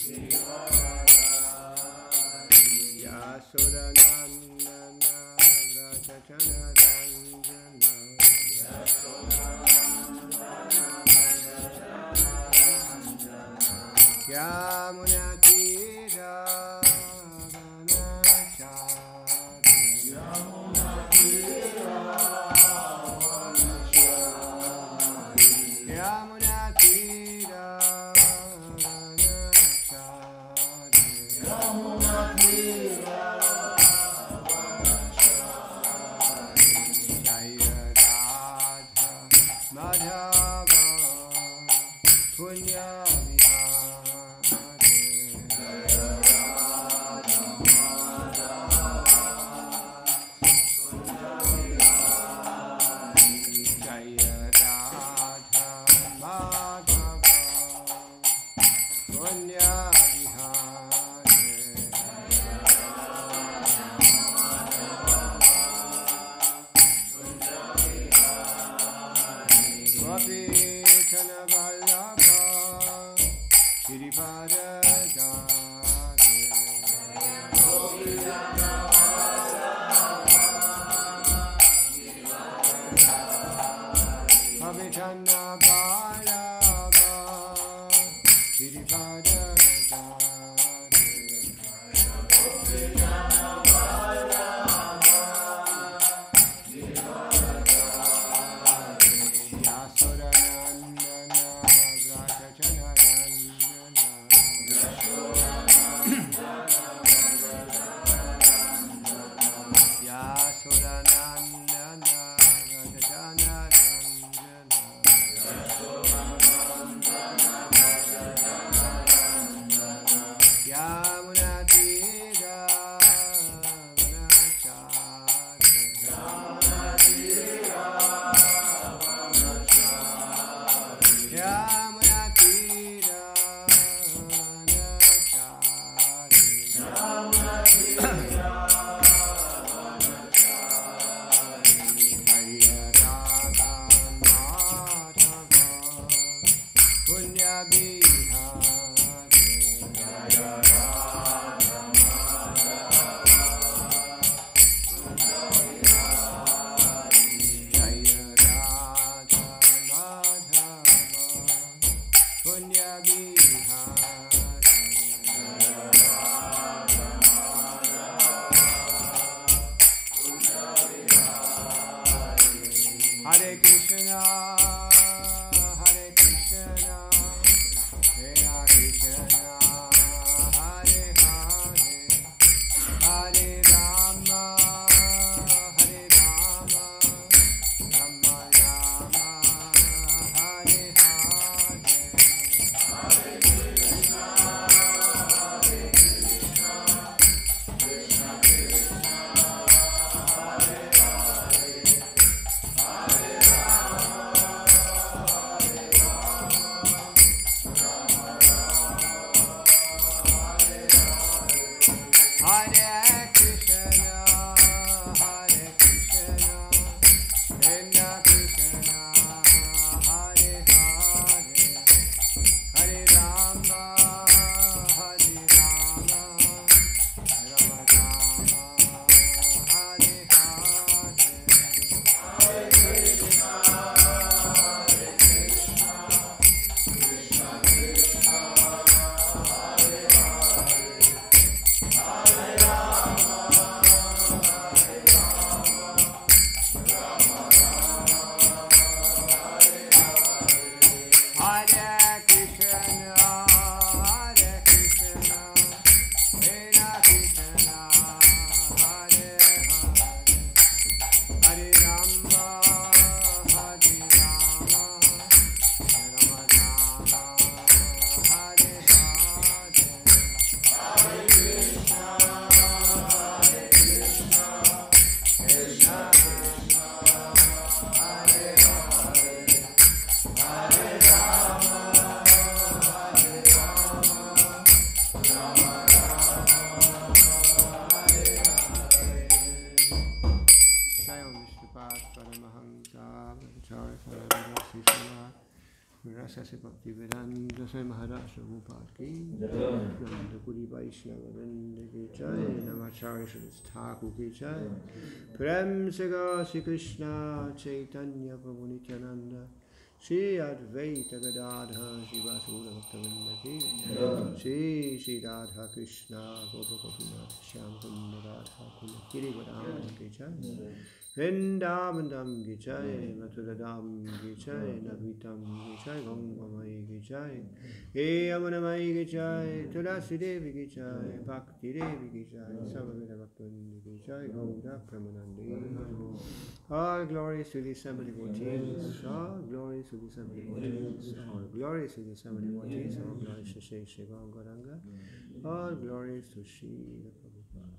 Yasudanandana Vrajachana Ranjana Yamunatira Punya Bihare Prabhupada ki Nanda Guri Vaishnava Vrinda ki jai, Namacharya Sri Thakur ki jai, Prem Saga Sri Krishna Chaitanya Prabhu Nityananda, Shri Advaita Gadadha Shivasura Bhaktavinda ki, Shri Radha Krishna Gopa Gopinath Shyam Kunda Radha Kunda Giri Vadam ki jai, Vrindavandam ki jai, Mathuradam ki jai, Navitam ki jai, Gangamayi ki jai, He Amanamayi ki jai, Tulasi Devi ki jai, Bhakti Devi ki jai, Samaveda Bhaktavinda ki jai, Gauda Pramanandi. All glories to the assembly devotees, all glories to the assembly devotees, all glories to the assembly devotees, all glories to Shri Shri Gauranga, all glories to Shri Prabhupada.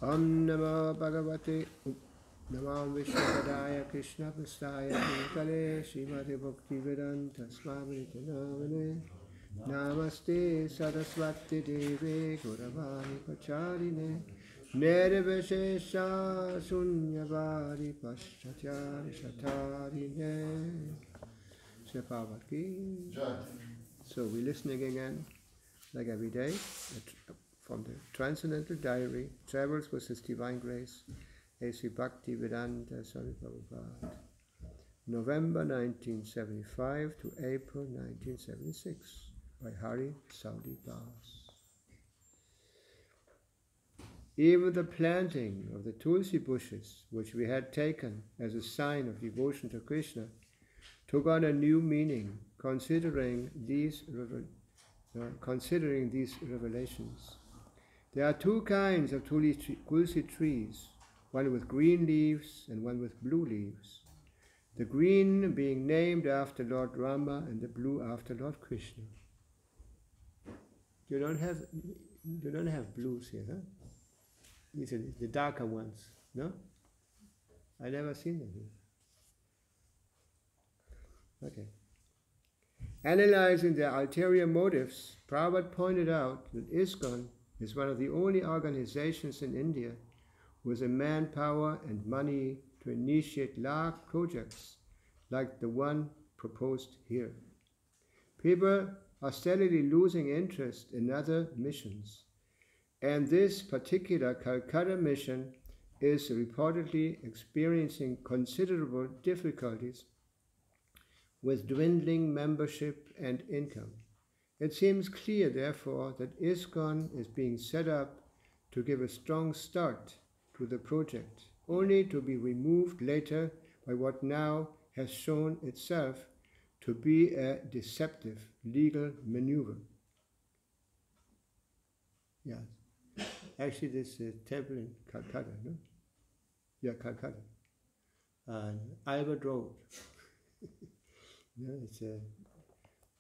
Om Namo Bhagavate Namo Vishnupadaya Krishna Prastaya Kale Srimad Bhakti Vedanta Swami Namane Namaste Saraswati Devi Gauravani Pacharine Nirvishesha Sunyavari Paschachari Shatarine Shapavaki. So we're listening again, like every day, from the Transcendental Diary, Travels with His Divine Grace, A.C. Bhakti Vedanta Swami Prabhupada, November 1975 to April 1976, by Hari Saudi Das. Even the planting of the tulsi bushes, which we had taken as a sign of devotion to Krishna, took on a new meaning, considering these revelations. There are two kinds of tulsi trees, one with green leaves and one with blue leaves. The green being named after Lord Rama and the blue after Lord Krishna. You don't have blues here, huh? These are the darker ones, no? I never seen them here. Okay. Analyzing their ulterior motives, Prabhupada pointed out that ISKCON is one of the only organizations in India with the manpower and money to initiate large projects like the one proposed here. People are steadily losing interest in other missions, and this particular Calcutta mission is reportedly experiencing considerable difficulties with dwindling membership and income. It seems clear, therefore, that ISKCON is being set up to give a strong start to the project, only to be removed later by what now has shown itself to be a deceptive legal maneuver. Yes. Actually, this temple in Calcutta, no? Yeah, Calcutta. Albert Road. Yeah,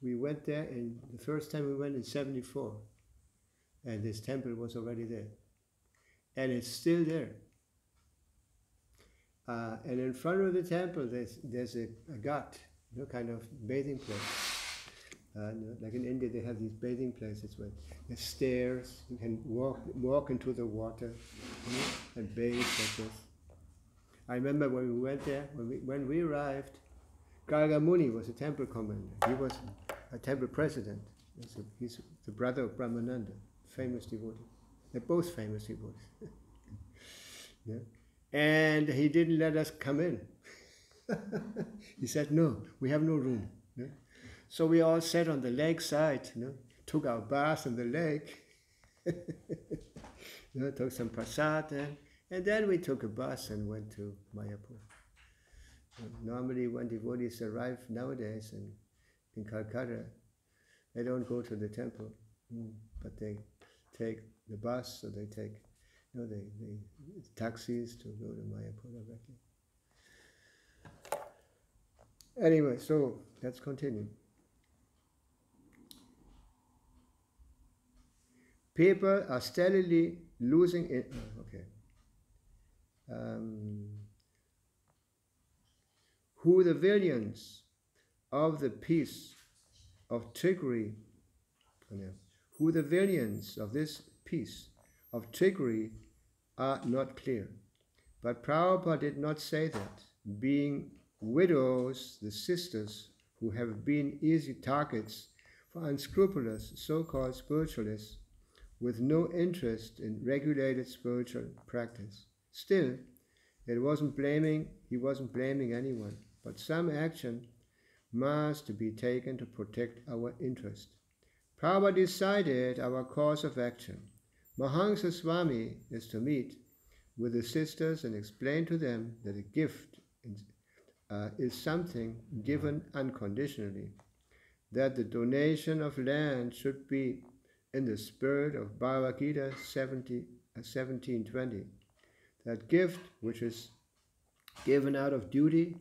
we went there, and the first time we went in 1974, and this temple was already there. And it's still there. And in front of the temple, there's a ghat, kind of bathing place. Like in India, they have these bathing places where there's stairs, you can walk into the water, and bathe like this. I remember when we went there, when we arrived, Garga Muni was a temple commander. He was a temple president. He's the brother of Brahmananda, famous devotee. They're both famous devotees. Yeah. And he didn't let us come in. He said, no, we have no room. Yeah. So we all sat on the lake side, took our bath on the lake, took some prasad, and then we took a bus and went to Mayapur. Normally when devotees arrive nowadays in Calcutta, they don't go to the temple, but they take the bus, or they take the taxis to go to Mayapur directly. Anyway, so let's continue. People are steadily losing it. Okay. Who the villains of the piece of trickery, who the villains of this piece of trickery are not clear. But Prabhupada did not say that. Being widows, the sisters who have been easy targets for unscrupulous so-called spiritualists with no interest in regulated spiritual practice. Still, he wasn't blaming anyone, but some action must be taken to protect our interest. Prabhupada decided our course of action. Mahansa Swami is to meet with the sisters and explain to them that a gift is something given unconditionally, that the donation of land should be in the spirit of Bhagavad Gita 17:20, that gift which is given out of duty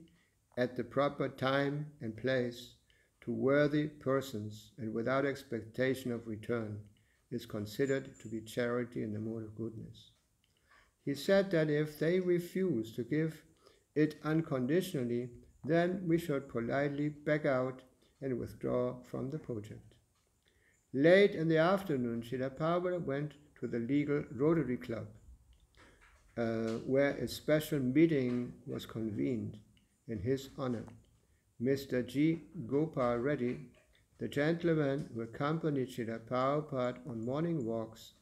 at the proper time and place to worthy persons and without expectation of return is considered to be charity in the mode of goodness. He said that if they refuse to give it unconditionally, then we should politely back out and withdraw from the project. Late in the afternoon, Srila Prabhupada went to the legal Rotary Club, where a special meeting was convened in his honor. Mr. G. Gopal Reddy, the gentleman who accompanied Srila Prabhupada on morning walks,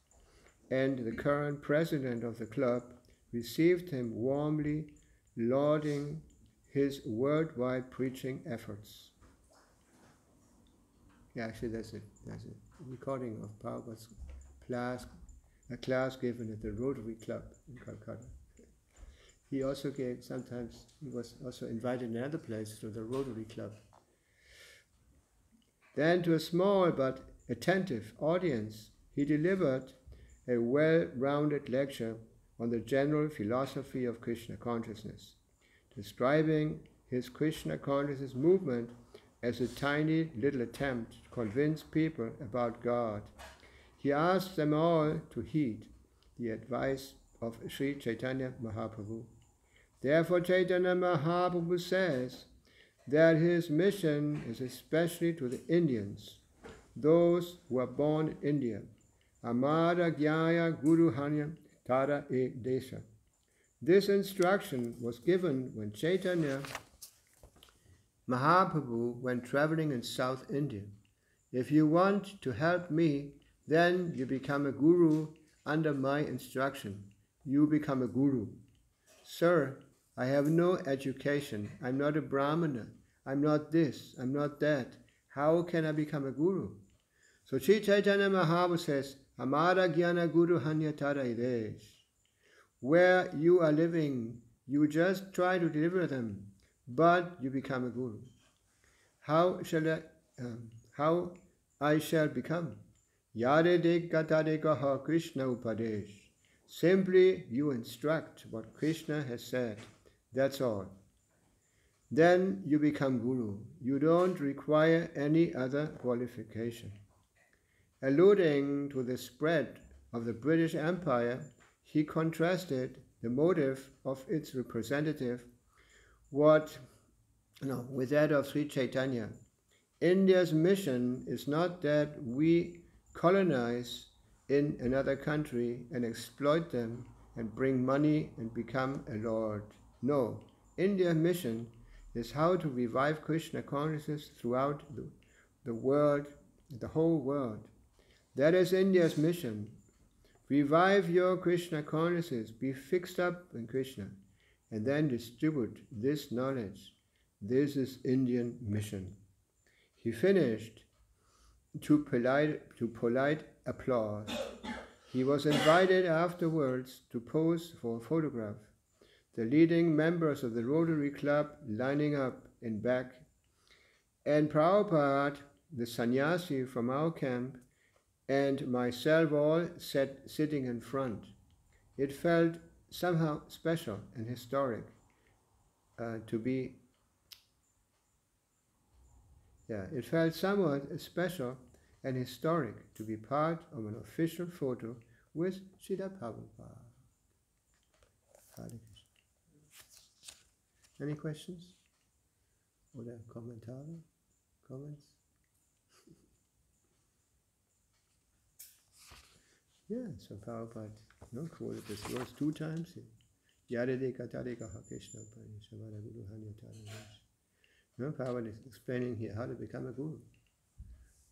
and the current president of the club, received him warmly, lauding his worldwide preaching efforts. Yeah, actually that's it. That's it. A recording of Prabhupada's class, a class given at the Rotary Club in Calcutta. He also gave, sometimes he was also invited in another place to the Rotary Club. Then to a small but attentive audience, he delivered a well-rounded lecture on the general philosophy of Krishna consciousness, describing his Krishna consciousness movement as a tiny little attempt to convince people about God. He asked them all to heed the advice of Sri Chaitanya Mahaprabhu. Therefore, Chaitanya Mahaprabhu says that his mission is especially to the Indians, those who are born in India. Amara Gyaya Guru Hanya Tara E Desha. This instruction was given when Chaitanya Mahaprabhu went traveling in South India. If you want to help me, then you become a guru under my instruction. You become a guru. Sir, I have no education. I'm not a brahmana. I'm not this. I'm not that. How can I become a guru? So Sri Chaitanya Mahaprabhu says, Amara Jnana Guru Hanya Tara Idesh. Where you are living, you just try to deliver them, but you become a guru. How I shall become? Yare Dekatadekaha Krishna Upadesh. Simply you instruct what Krishna has said. That's all. Then you become guru. You don't require any other qualification. Alluding to the spread of the British Empire, he contrasted the motive of its representative with that of Sri Chaitanya. India's mission is not that we colonize in another country and exploit them and bring money and become a lord. No, India's mission is how to revive Krishna consciousness throughout the world, the whole world. That is India's mission. Revive your Krishna consciousness, be fixed up in Krishna, and then distribute this knowledge. This is Indian mission. He finished to polite applause. He was invited afterwards to pose for a photograph. The leading members of the Rotary Club lining up in back, and Prabhupada, the sannyasi from our camp, and myself all sitting in front. It felt somehow special and historic it felt somewhat special and historic to be part of an official photo with Srila Prabhupada. Hare Krishna. Any questions? Oder Kommentare? comments? Yeah, so Prabhupada quoted this verse 2 times. Yadadeka tadeka Krishna Parishavada Guru Hanyatara. Prabhupada is explaining here how to become a guru.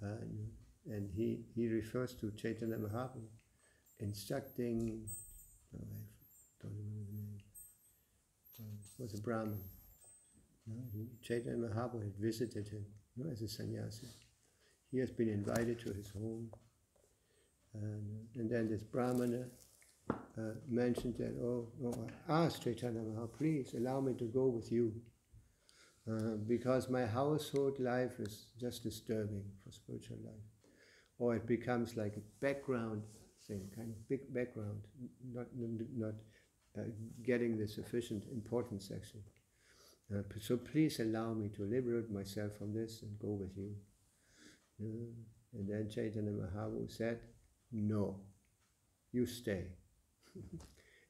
And he refers to Chaitanya Mahaprabhu instructing, I don't remember the name, it was a Brahmin. Chaitanya Mahaprabhu had visited him as a sannyasi. He has been invited to his home. And then this Brahmana mentioned that, I asked Chaitanya Mahaprabhu, please allow me to go with you. Because my household life is just disturbing for spiritual life. Or it becomes like a background thing, kind of big background, not getting the sufficient importance actually. So please allow me to liberate myself from this and go with you. And then Chaitanya Mahaprabhu said, no, you stay.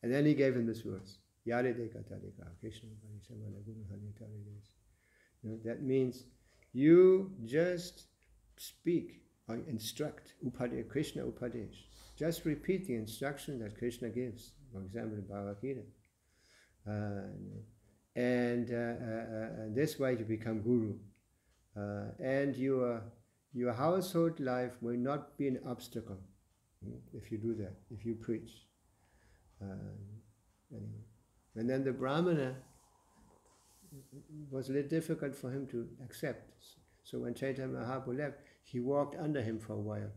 And then he gave him this verse, Yadadeka tadeka Krishna Parishavada Guru Hanyatara. That means you just speak or instruct, Krishna Upadesh. Just repeat the instruction that Krishna gives, for example, in Bhagavad Gita. And this way you become guru. And your household life will not be an obstacle if you do that, if you preach. Anyway. And then the Brahmana, it was a little difficult for him to accept. So when Chaitanya Mahaprabhu left, he walked under him for a while,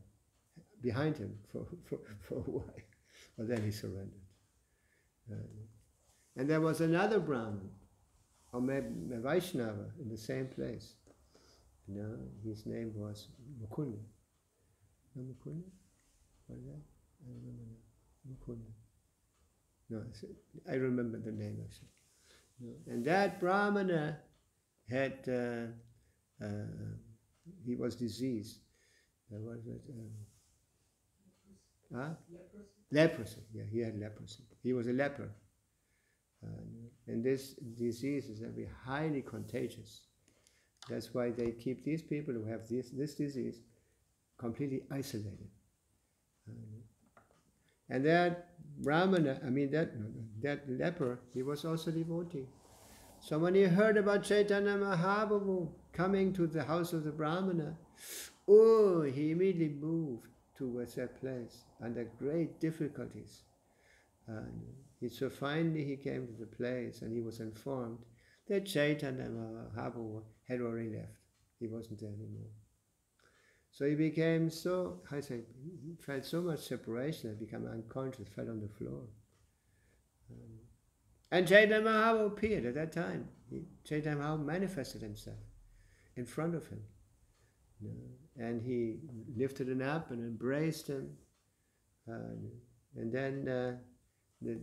behind him for a while. But then he surrendered. And there was another Brahmin, or maybe a Vaishnava, in the same place. His name was Mukunda. No, Mukunda? What is that? I remember now. Mukunda. No, I remember the name actually. And that Brahmana had, he was diseased. What was it? Leprosy. Yeah, he had leprosy. He was a leper. And this disease is very highly contagious. That's why they keep these people who have this disease completely isolated. And that Brahmana, that leper, he was also devotee. So when he heard about Chaitanya Mahaprabhu coming to the house of the Brahmana, he immediately moved towards that place under great difficulties. So finally he came to the place and he was informed that Chaitanya Mahaprabhu had already left. He wasn't there anymore. So he became he felt so much separation that he became unconscious, fell on the floor. And Chaitanya Mahaprabhu appeared at that time. Chaitanya Mahaprabhu manifested himself in front of him. And he lifted him up and embraced him. And then the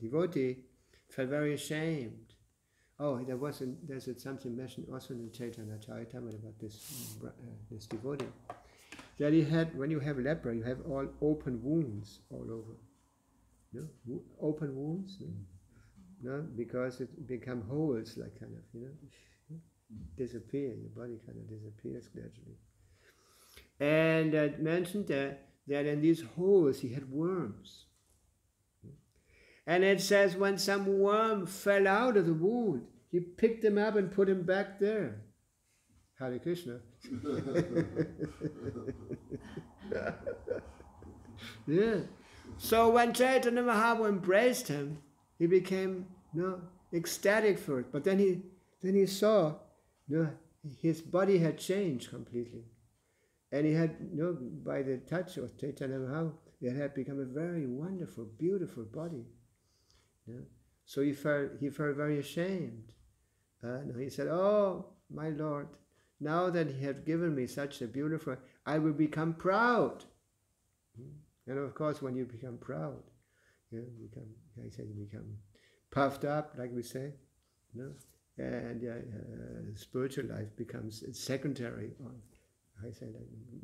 devotee felt very ashamed. There's something mentioned also in the Chaitanya Charitamrita about this devotee. That he had, when you have leper, you have all open wounds all over. Open wounds, because it become holes, like kind of, disappear. Your body kind of disappears gradually. And it mentioned that in these holes he had worms. And it says when some worm fell out of the wound, he picked them up and put them back there. Hare Krishna. Yeah. So when Chaitanya Mahaprabhu embraced him, he became ecstatic for it. But then he saw his body had changed completely. And he had, by the touch of Chaitanya Mahaprabhu, it had become a very wonderful, beautiful body. So he felt very ashamed. He said, "Oh, my Lord, now that he has given me such a beautiful, I will become proud." And of course, when you become proud, you become puffed up, like we say, and spiritual life becomes secondary, or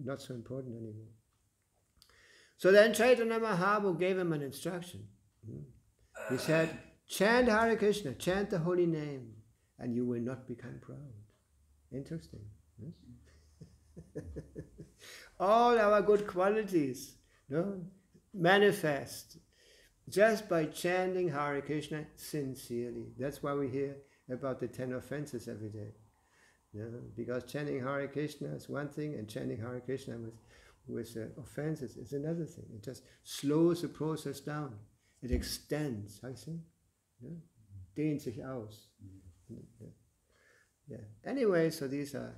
not so important anymore. So then Chaitanya Mahaprabhu gave him an instruction. He said, chant Hare Krishna, chant the holy name, and you will not become proud. Interesting. Yes? All our good qualities, no, manifest just by chanting Hare Krishna sincerely. That's why we hear about the 10 offenses every day. Because chanting Hare Krishna is one thing, and chanting Hare Krishna with offenses is another thing. It just slows the process down. It extends, how you say? Dehnt sich aus. Anyway, so these are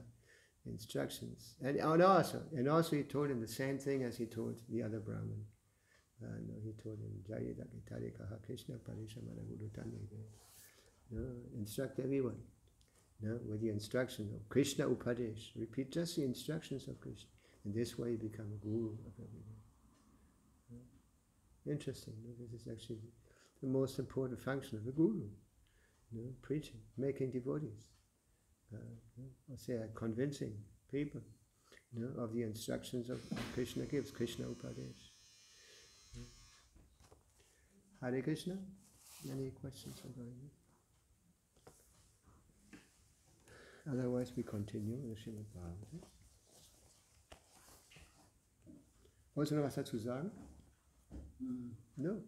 instructions. And also he told him the same thing as he told the other Brahmin. He told him, Krishna Parishamana Guru Tanve. Instruct everyone with the instruction of Krishna Upadesh. Repeat just the instructions of Krishna. In this way you become a guru of everyone. Interesting. This is actually the most important function of a guru. Preaching, making devotees. Convincing people of the instructions of Krishna gives, Krishna Upadesh. Hare Krishna? Any questions regarding it? Otherwise we continue in the Srimad Bhagavatam. Wolltest du noch was dazu sagen? No?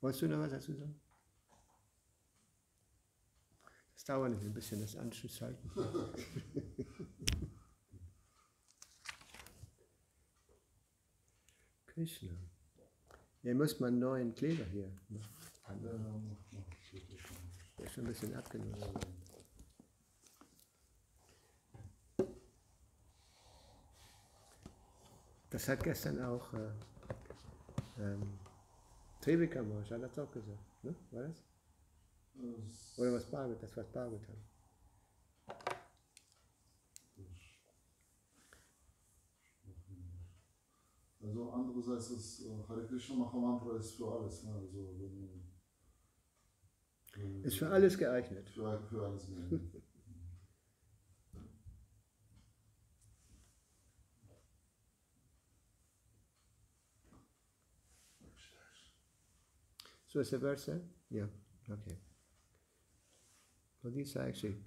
Wolltest du noch was dazu sagen? Das dauert nämlich ein bisschen, das anzuschalten. Krishna. Hier muss man einen neuen Kleber hier machen. Der ist schon ein bisschen abgenutzt. Das hat gestern auch Trivika Mosch hat das auch gesagt, ne? War das? Oder was Bhagavatam? Das war Bhagavatam. Also andererseits ist Hare Krishna Mahamantra ist für alles, ne? Also ist für alles geeignet. Für alles geeignet. So is the verse there? Yeah, okay. Well, these are actually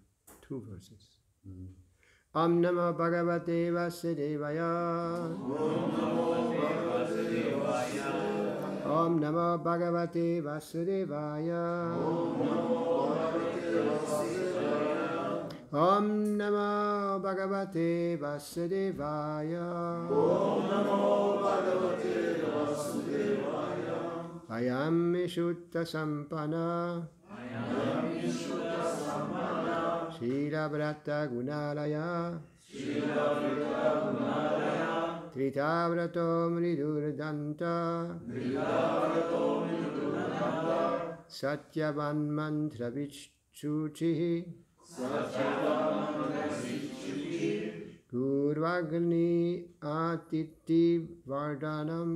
two verses. Om Namo Bhagavate Vasudevaya. Om Namo Bhagavate Vasudevaya. Om Namo Bhagavate Vasudevaya. Ayam Shutta Sampana. Shila Vrata Gunalaya. Tritavrato Mridurdanta. Satyavan Mantra Vichuchihi. Gurvagni Atiti Vridanam.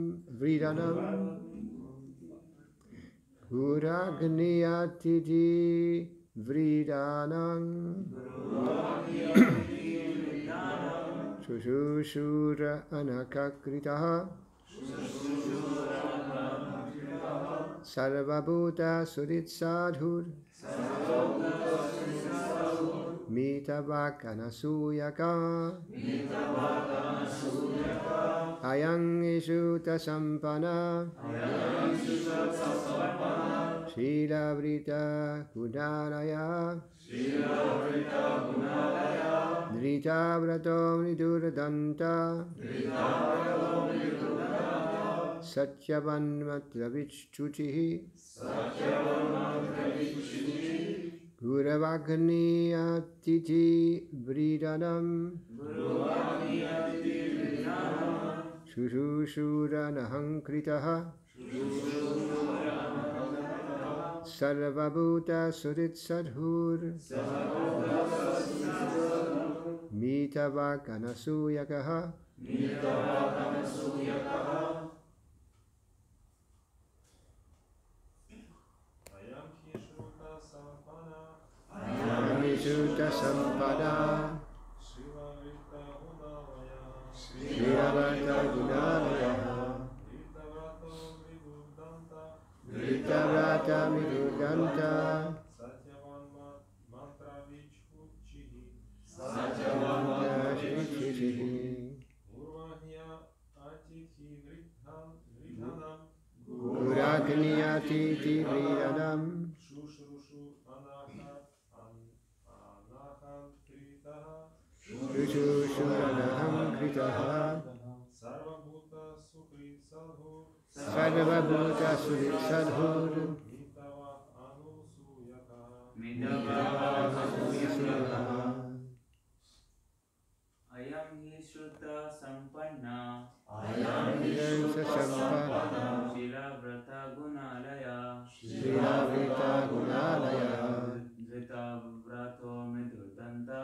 Guragni Atiti Vridanam. Shushushura Anakakritaha. Sarvabhuta Suritsadhur. Mitavakanasuyaka. Ayang Ishuta Sampana. Shila Vrita Gunalaya. Drita Vrato Nidurdanta. Satyavan Matravich Chuchihi. Guravagni Atiti Vridanam. Shushushura Nahankritaha. Sarvabhuta Surit Sadhur. Mitavakanasuyakaha. Ayamishuta Sampada. Shriravata Gunalaya. Ritavrata Midudanta. Anahankriyatiti vridanam. Shushurushu anahankritaha. Shushushu anahankritaha. Sarvabhuta sukrit sadhu. Sarvabhuta surit sadhur. Mitava anusuyaka. Ayam hi Shruta Sampanna. Shila Vrata Gunalaya. Shrilavrita gunalaya. Drita Vrato Midurdanta.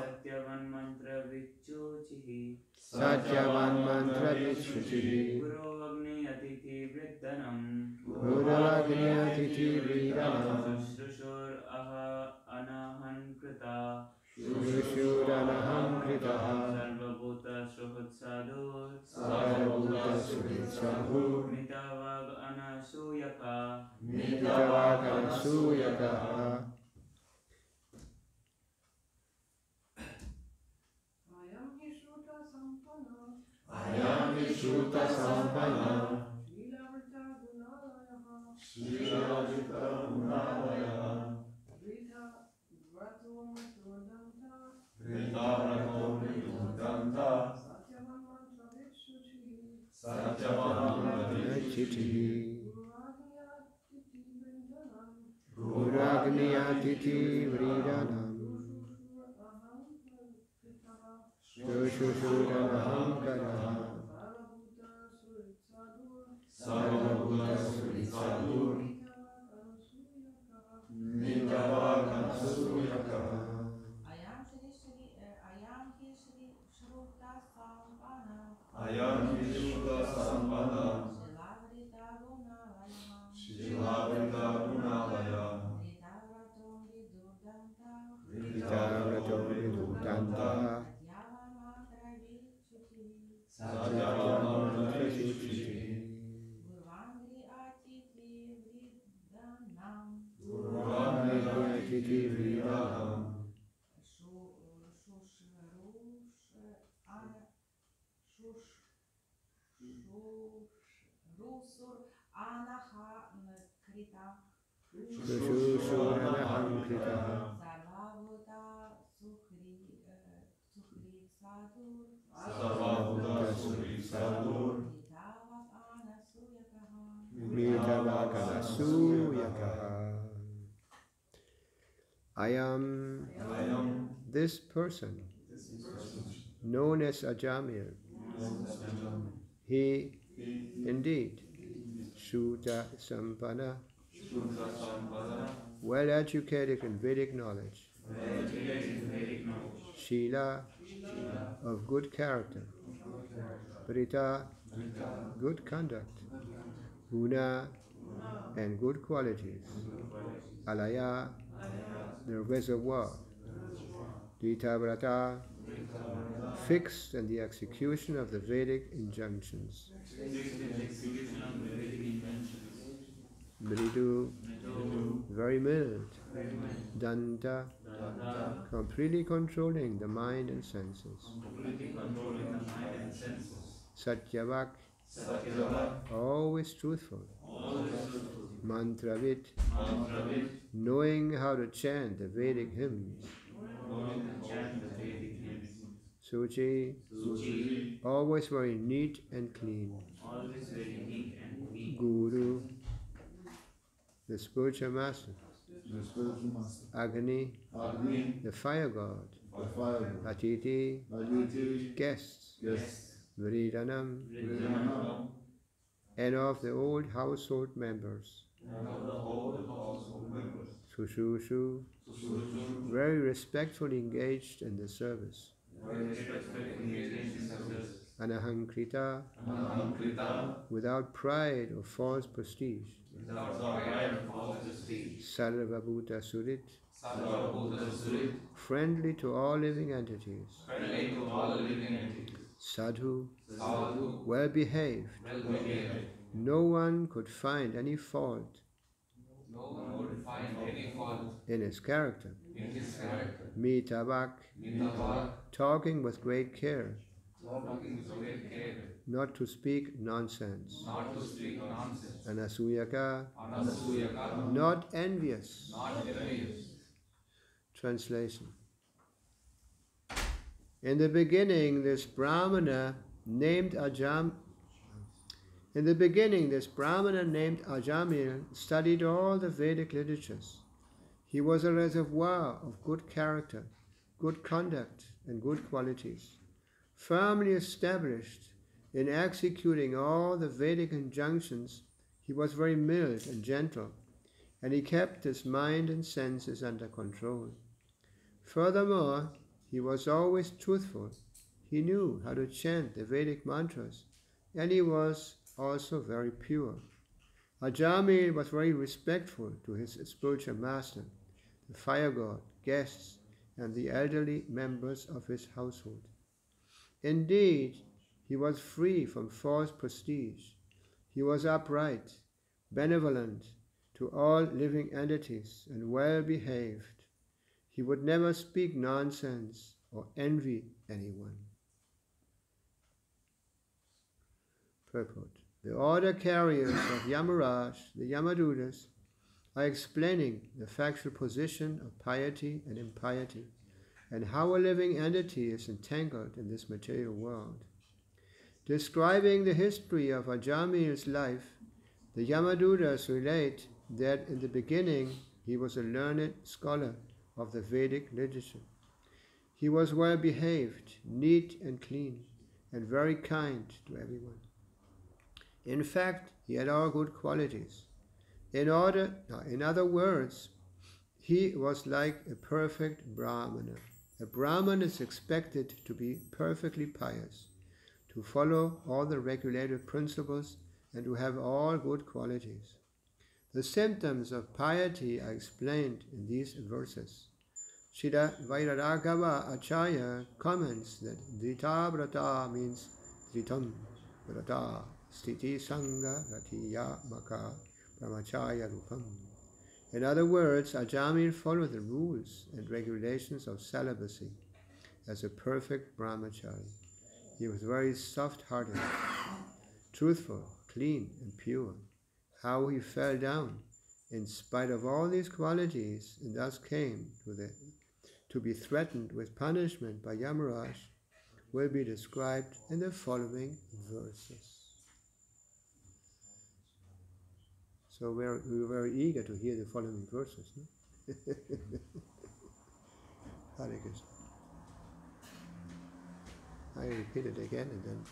Satyavan Mantra Vichuchihi. Satyavan mantra vichuchihi. Guru Agni Atiti Vrittanam. Guravagniyatiti vridanam. Shrushur Aha Anahan Krita. Shushuranaham-kritaha. Sarvabhuta Shuhut Sadhur. Sarvabhuta surit sadhur. Mitavag Anasuyaka. Mitavakanasuyakaha. Ayam hi Shruta Sampanna. Shrilavrita Gunalaya. Rita Vrato Vidurdanta. Satyavan Mantra Chitihi. Vichuchihi. Guragniyatiti vridanam. Shushuranaham-karaha. Sarvabhuta surit sadhur. Mitava anusuyaka. Ayam hi Shri Shruta Sampana. Ayam hi Shruta Sampanna. Shilavrita Gunalaya. Shilavrita Gunalaya. Vitavrato vidurdanta. Satyavan Mantra Vichuchihi. Guravagniyatiti vridanam. Rusur Anaha Krita. Shushuranaham-kritaha. Sarvabhuta Sukhri Sadhur. Sarvabhuta surit sadhur. Mitavak Anasuyakaha. Mitavakanasuyakaha. I am this person, known as Ajamil. He, indeed, Shruta Sampanna, well educated in Vedic knowledge, Shila, of good character, Prita, good conduct, Guna, and good qualities, Alaya, the reservoir, Ditavrata, fixed in the execution of the Vedic injunctions, Mridu, very mild, Danta, completely controlling the mind and senses, Satyavak, always truthful, Mantravit, knowing how to chant the Vedic hymns, Suchi, always very neat and clean, Guru, the spiritual master, Agni, the fire god, Atiti, guests, Vridanam, and of the old household members, Sushushu, very respectfully engaged in the service, Anahankrita, without pride or false prestige, Sarvabhuta Surit, friendly to all living entities, Sadhu, well behaved, no one could find any fault in his character, Mitavak, talking with great care, No talking is wicked. Not to speak nonsense. Not to speak nonsense. Anasuyaka. Anasuyaka. Not envious. Not envious. Translation. In the beginning, this Brahmana named Ajamil studied all the Vedic literatures. He was a reservoir of good character, good conduct, and good qualities. Firmly established in executing all the Vedic injunctions, he was very mild and gentle, and he kept his mind and senses under control. Furthermore, he was always truthful. He knew how to chant the Vedic mantras, and he was also very pure. Ajamil was very respectful to his spiritual master, the fire god, guests, and the elderly members of his household. Indeed, he was free from false prestige. He was upright, benevolent to all living entities, and well behaved. He would never speak nonsense or envy anyone. Purport. The order carriers of Yamaraj, the Yamadutas, are explaining the factual position of piety and impiety, and how a living entity is entangled in this material world. Describing the history of Ajamil's life, the Yamadutas relate that in the beginning he was a learned scholar of the Vedic literature. He was well behaved, neat and clean, and very kind to everyone. In fact, he had all good qualities. In other words, he was like a perfect Brahmana. A Brahman is expected to be perfectly pious, to follow all the regulated principles, and to have all good qualities. The symptoms of piety are explained in these verses. Srila Vairagava Acharya comments that Drita Vrata means Dritam Vrata Stiti Sangha Ratiya Maka Brahmacharya Rupam. In other words, Ajamil followed the rules and regulations of celibacy as a perfect brahmachari. He was very soft-hearted, truthful, clean, and pure. How he fell down in spite of all these qualities and thus came to be threatened with punishment by Yamaraj will be described in the following verses. So we were very eager to hear the following verses. No? Hare Krishna. I repeat it again and then.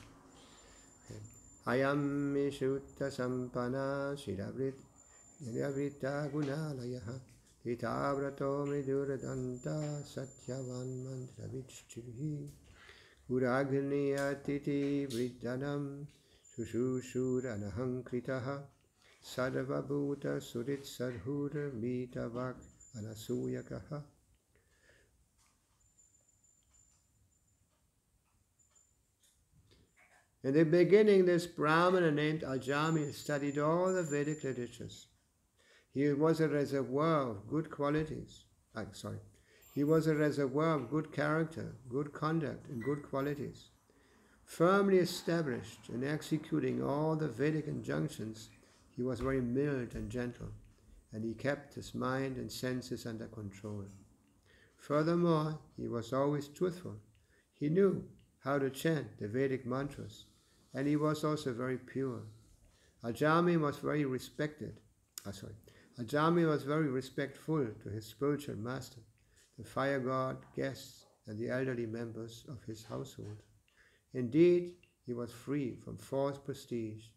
Ayam Mishutta Sampana Shiravrita Gunalayaha Titabrato Miduradanta Satyavan Mantra Vichchihi Uragni Atiti Vridanam Shushushuranahankritaha Sadavabhuta Surit Sadhura Mitavak Anasuyakaha. In the beginning, this Brahmana named Ajamil studied all the Vedic literatures. He was a reservoir of good qualities. He was a reservoir of good character, good conduct, and good qualities. Firmly established in executing all the Vedic injunctions, he was very mild and gentle, and he kept his mind and senses under control. Furthermore, he was always truthful. He knew how to chant the Vedic mantras, and he was also very pure. Ajamil was very respectful to his spiritual master, the fire god, guests, and the elderly members of his household. Indeed, he was free from false prestige.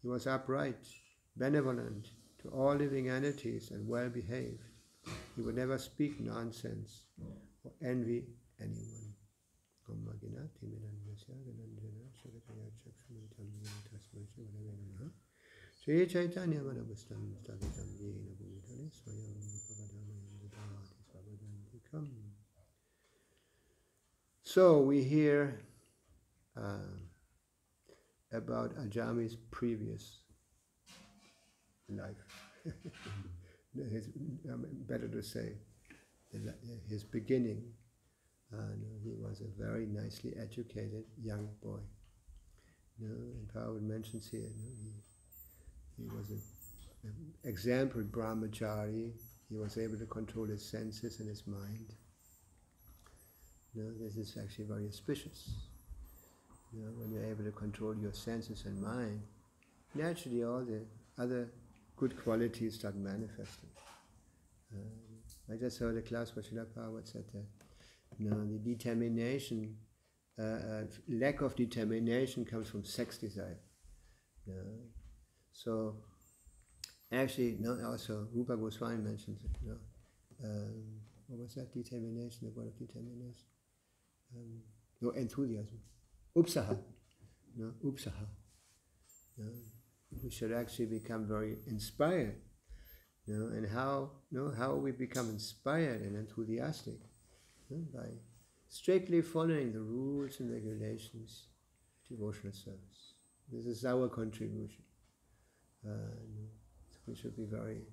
He was upright, benevolent to all living entities, and well behaved. He would never speak nonsense or envy anyone. Sri Chaitanya Manavustam Stavitam Yena Bhutale Swayam Bhagavatam Bhagavatam. So we hear about Ajamil's previous life. Better to say, his beginning No, he was a very nicely educated young boy. No, and Prabhupada mentions here, no, he was an exemplary brahmachari. He was able to control his senses and his mind. No, this is actually very auspicious. You know, when you're able to control your senses and mind, naturally all the other good qualities start manifesting. I just heard a class where Srila Prabhupada said that the determination, lack of determination comes from sex desire. So actually, also Rupa Goswami mentions it. What was that determination? The word of determination? Enthusiasm. Upsaha. Upsaha. We should actually become very inspired. And how we become inspired and enthusiastic? By strictly following the rules and regulations of devotional service. This is our contribution. We should be very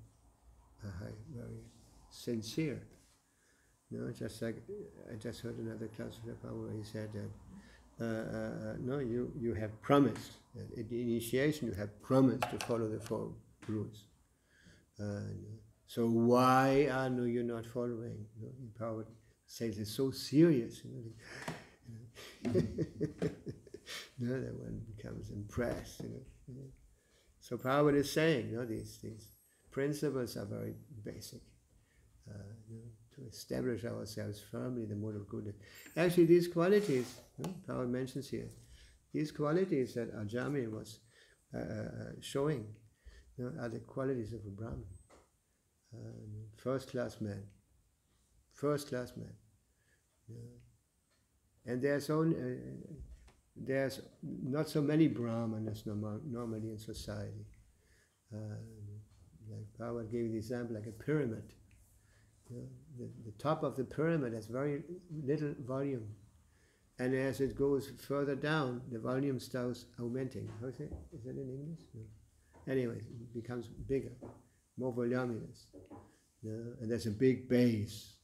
sincere. Just like I just heard another class where he said that you have promised, at the initiation you have promised to follow the 4 rules. So why are you not following? Prabhupada says it's so serious. That one becomes impressed. So Prabhupada is saying, these principles are very basic. To establish ourselves firmly in the mode of goodness. Actually, these qualities, Prabhupada mentions here, these qualities that Ajami was showing, are the qualities of a Brahmin. First-class man. And there's not so many Brahmanas normally in society. Like Prabhupada gave the example like a pyramid. The top of the pyramid has very little volume, and as it goes further down, the volume starts augmenting. How is it? Is that in English? No. Anyway, it becomes bigger, more voluminous, and there's a big base.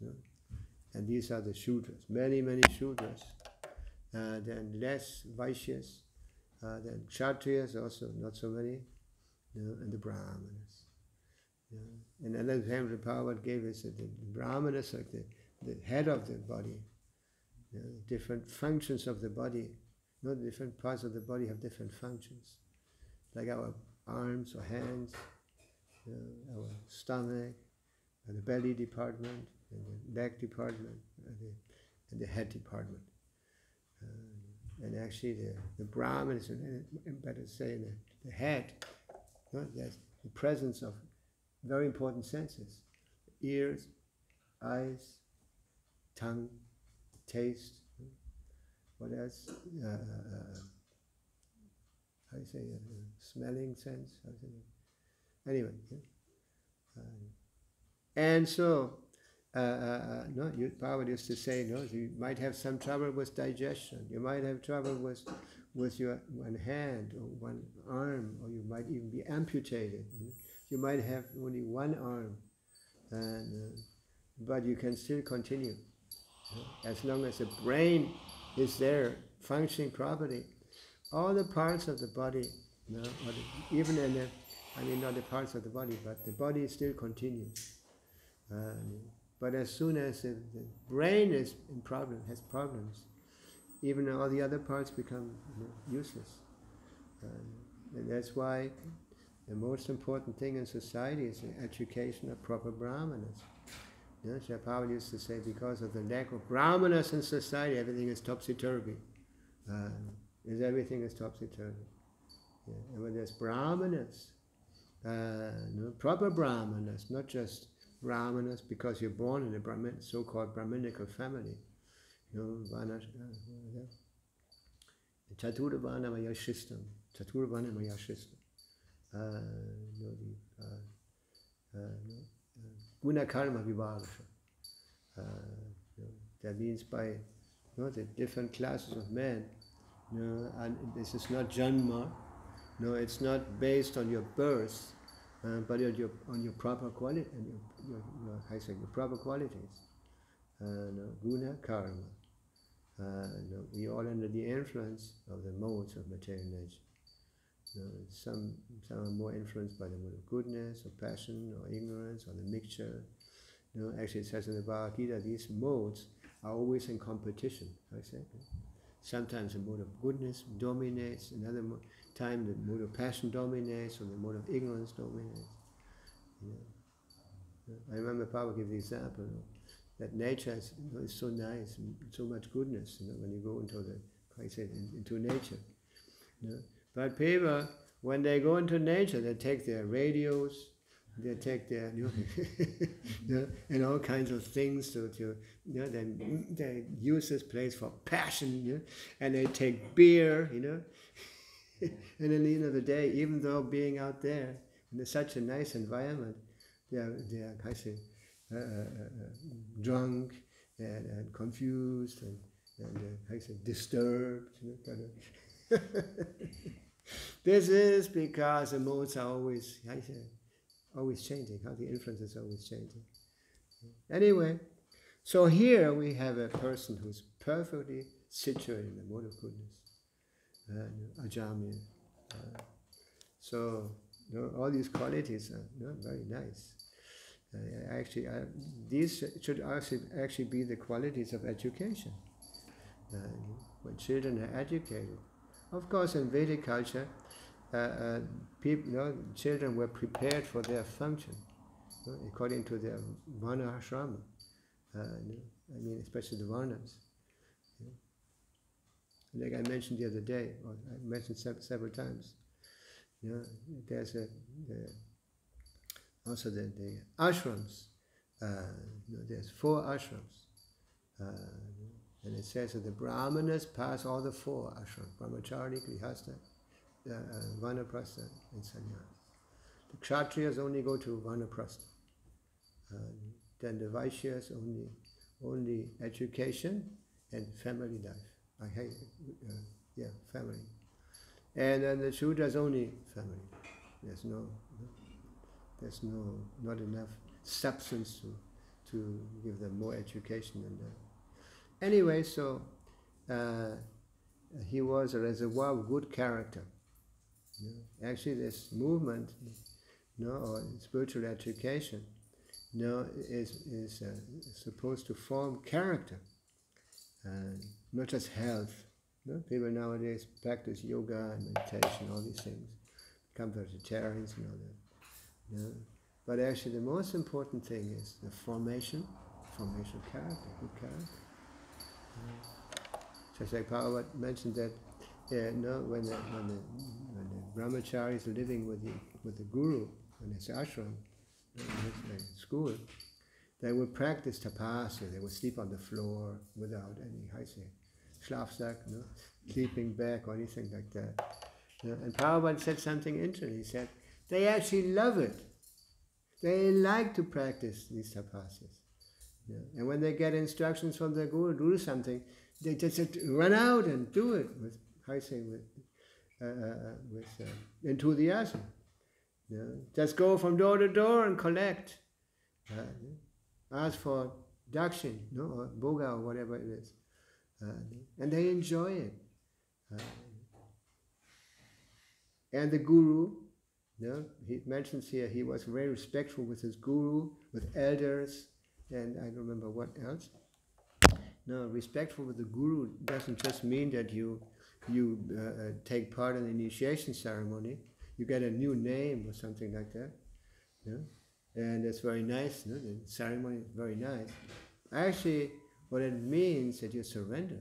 And these are the Shudras, many Shudras. Then less Vaishyas, then Kshatriyas, also not so many, and the Brahmanas. And another example Prabhupada gave us that the Brahmanas, like the head of the body, different functions of the body, different parts of the body have different functions, like our arms or hands, our stomach, and the belly department, and the leg department, and the head department. And actually the Brahmanas, better say the head, there's the presence of very important senses: ears, eyes, tongue, taste. What else? How do you say? Smelling sense. How do you say? Anyway, and so Prabhupada used to say, you might have some trouble with digestion. You might have trouble with your one hand or one arm, or you might even be amputated. You might have only one arm, but you can still continue. As long as the brain is there, functioning properly, all the parts of the body, even not the parts of the body, but the body still continues. But as soon as the brain is in has problems, even all the other parts become useless. And that's why the most important thing in society is the education of proper Brahmanas. Srila Prabhupada used to say, because of the lack of Brahmanas in society, everything is topsy-turvy. Everything is topsy-turvy. And when there's Brahmanas, proper Brahmanas, not just Brahmanas because you're born in a so-called Brahminical family. Chaturvana Mayashishtam. Guna karma vibhavasha. That means by the different classes of men, and this is not janma, it's not based on your birth, but on your proper quality and your proper qualities. Guna karma. We all under the influence of the modes of material nature. Some are more influenced by the mode of goodness, or passion, or ignorance, or the mixture. Actually it says in the Bhagavad, these modes are always in competition, I say. Sometimes the mode of goodness dominates, another time the mode of passion dominates, or the mode of ignorance dominates. I remember Prabhupada gave the example that nature is so nice, so much goodness, when you go into into nature. But people, when they go into nature, they take their radios, they take their and all kinds of things they use this place for passion, and they take beer, and at the end of the day, even though being out there in such a nice environment, they are drunk and confused and disturbed. This is because the modes are always changing, how the influence is always changing. Anyway, so here we have a person who's perfectly situated in the mode of goodness, ajamya. So all these qualities are very nice. These should actually be the qualities of education. When children are educated, of course, in Vedic culture, children were prepared for their function, according to their varna ashrama. Especially the varnas. Like I mentioned the other day, or I mentioned several times. There's also the ashrams. There's 4 ashrams. And it says that the brahmanas pass all the 4 ashrams: brahmachari, grihastha, vanaprastha, and sannyas. The kshatriyas only go to vanaprastha. Then the vaishyas only education and family life. Family. And then the shudras only family. There's not enough substance to give them more education than that. Anyway, so he was a reservoir of good character. Actually, this movement, or spiritual education, is supposed to form character, not just health. People nowadays practice yoga and meditation, all these things, become vegetarians and all that. But actually, the most important thing is the formation of character, good character. Just like Prabhupada mentioned that, when the brahmacharis are living with the guru in his ashram, in his school, they would practice tapasya. They would sleep on the floor without any schlafsack, sleeping bag or anything like that. And Prabhupada said something interesting. He said they actually love it. They like to practice these tapasyas. And when they get instructions from the guru to do something, they just run out and do it with enthusiasm. Just go from door to door and collect. Ask for dakshin, or boga, or whatever it is. And they enjoy it. And the guru, he mentions here, he was very respectful with his guru, with elders, and I don't remember what else. Respectful with the guru doesn't just mean that you take part in the initiation ceremony. You get a new name or something like that. And it's very nice. The ceremony is very nice. Actually, what it means is that you surrender.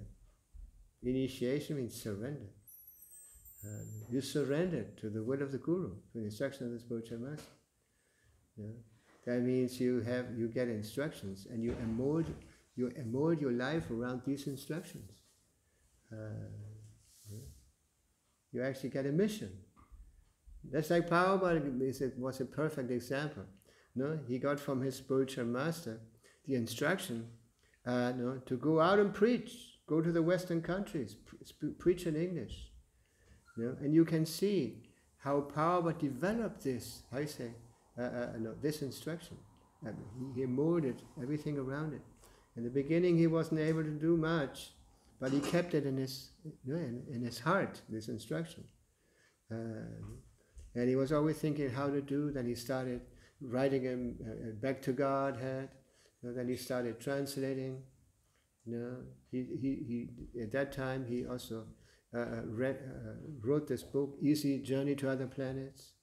Initiation means surrender. You surrender to the will of the guru, to the instruction of the spiritual master. That means you get instructions, and you mold your life around these instructions. You actually get a mission. That's like Prabhupada was a perfect example. He got from his spiritual master the instruction to go out and preach, go to the Western countries, preach in English. And you can see how Prabhupada developed this, this instruction. He molded everything around it. In the beginning he wasn't able to do much, but he kept it in his, in his heart, this instruction. And he was always thinking how to do. Then he started writing him back to Godhead. Then he started translating. He at that time he also wrote this book, Easy Journey to Other Planets.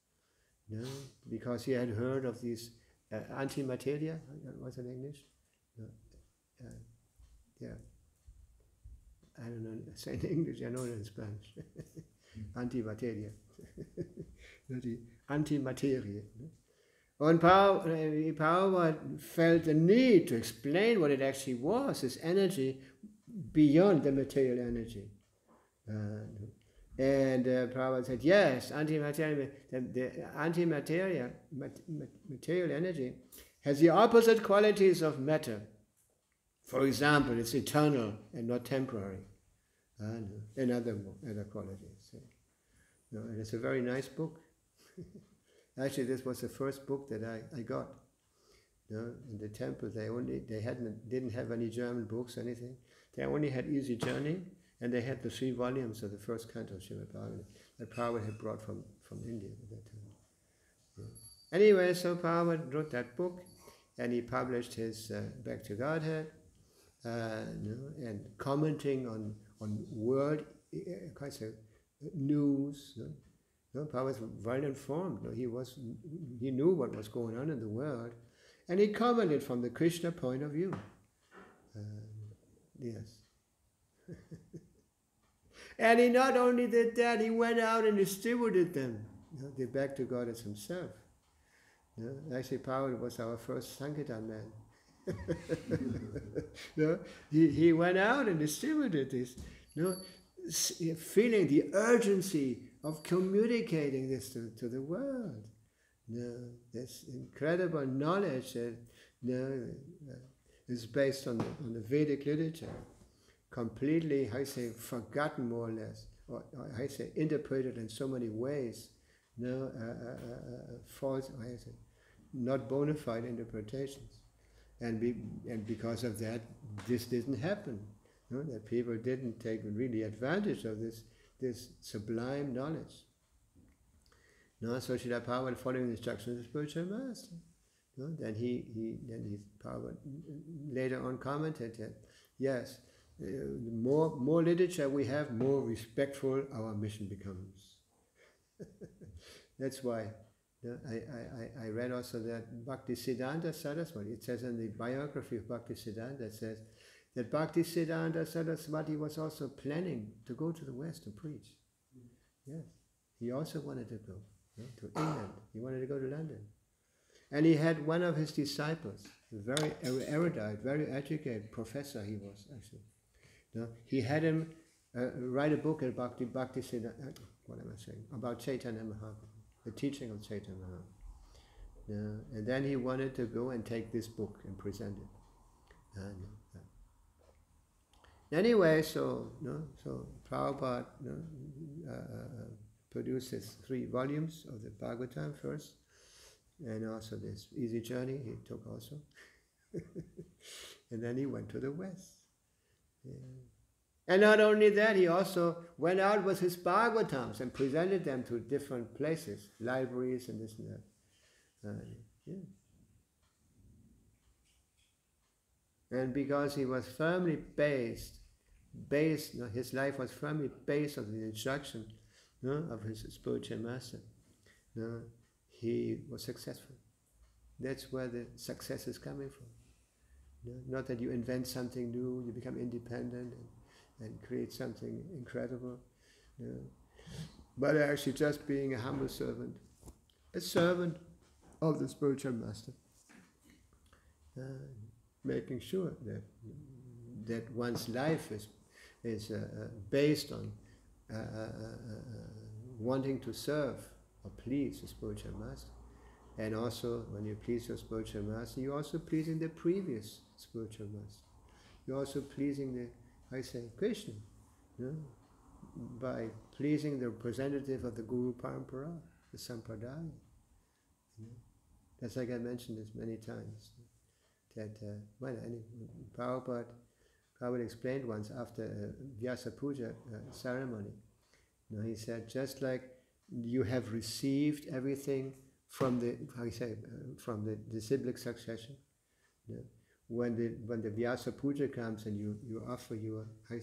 Because he had heard of these antimateria. What's it in English? Yeah. I don't know. Say in English. I know it in Spanish. Antimateria. Die Antimaterie. And Prabhupada felt the need to explain what it actually was, this energy beyond the material energy. And Prabhupada said, yes, antimateria, the antimateria, material energy, has the opposite qualities of matter. For example, it's eternal and not temporary. And other qualities. And it's a very nice book. Actually, this was the first book that I got. In the temple, they didn't have any German books or anything. They only had Easy Journey, and they had the 3 volumes of the first canto of Srimad Bhagavatam that Prabhupada had brought from India at that time. Anyway, so Prabhupada wrote that book, and he published his Back to Godhead, and commenting on world news. Prabhupada was well informed. He knew what was going on in the world, and he commented from the Krishna point of view. Yes. And he not only did that, he went out and distributed them. The Back to Goddess himself. Actually, Prabhupada was our first Sankirtan man. He went out and distributed this. Feeling the urgency of communicating this to the world. This incredible knowledge that is based on the Vedic literature, completely, forgotten more or less, or interpreted in so many ways, false, not bona fide interpretations. And because of that, this didn't happen. That people didn't take really advantage of this sublime knowledge. So Srila Prabhupada, following the instructions of the spiritual master, then he Prabhupada later on commented that yes, the more literature we have, more respectful our mission becomes. That's why I read also that Bhakti Siddhanta Saraswati, it says in the biography of Bhakti Siddhanta, it says that Bhakti Siddhanta Saraswati was also planning to go to the West to preach. Yes, he also wanted to go to England. He wanted to go to London. And he had one of his disciples, a very erudite, very educated professor he was actually. He had him write a book at Bhakti Siddhanta, about Chaitanya Mahaprabhu, the teaching of Chaitanya Mahaprabhu. And then he wanted to go and take this book and present it. Anyway, so Prabhupada produced his 3 volumes of the Bhagavatam first, and also this Easy Journey he took also. And then he went to the West. Yeah. And not only that, he also went out with his Bhagavatams and presented them to different places, libraries and this and that. And because he was firmly based, his life was firmly based on the instruction of his spiritual master, he was successful. That's where the success is coming from. Not that you invent something new, you become independent and create something incredible, but actually just being a humble servant, a servant of the spiritual master, making sure that one's life is based on wanting to serve or please the spiritual master. And also, when you please your spiritual master, you're also pleasing the previous spiritual master. You're also pleasing Krishna, by pleasing the representative of the Guru Parampara, the Sampradaya. That's like I mentioned this many times. That Prabhupada Prabhupada explained once after a Vyasa Puja ceremony. He said, just like you have received everything from the, from the disciplic succession. When the Vyasa Puja comes and you offer your, your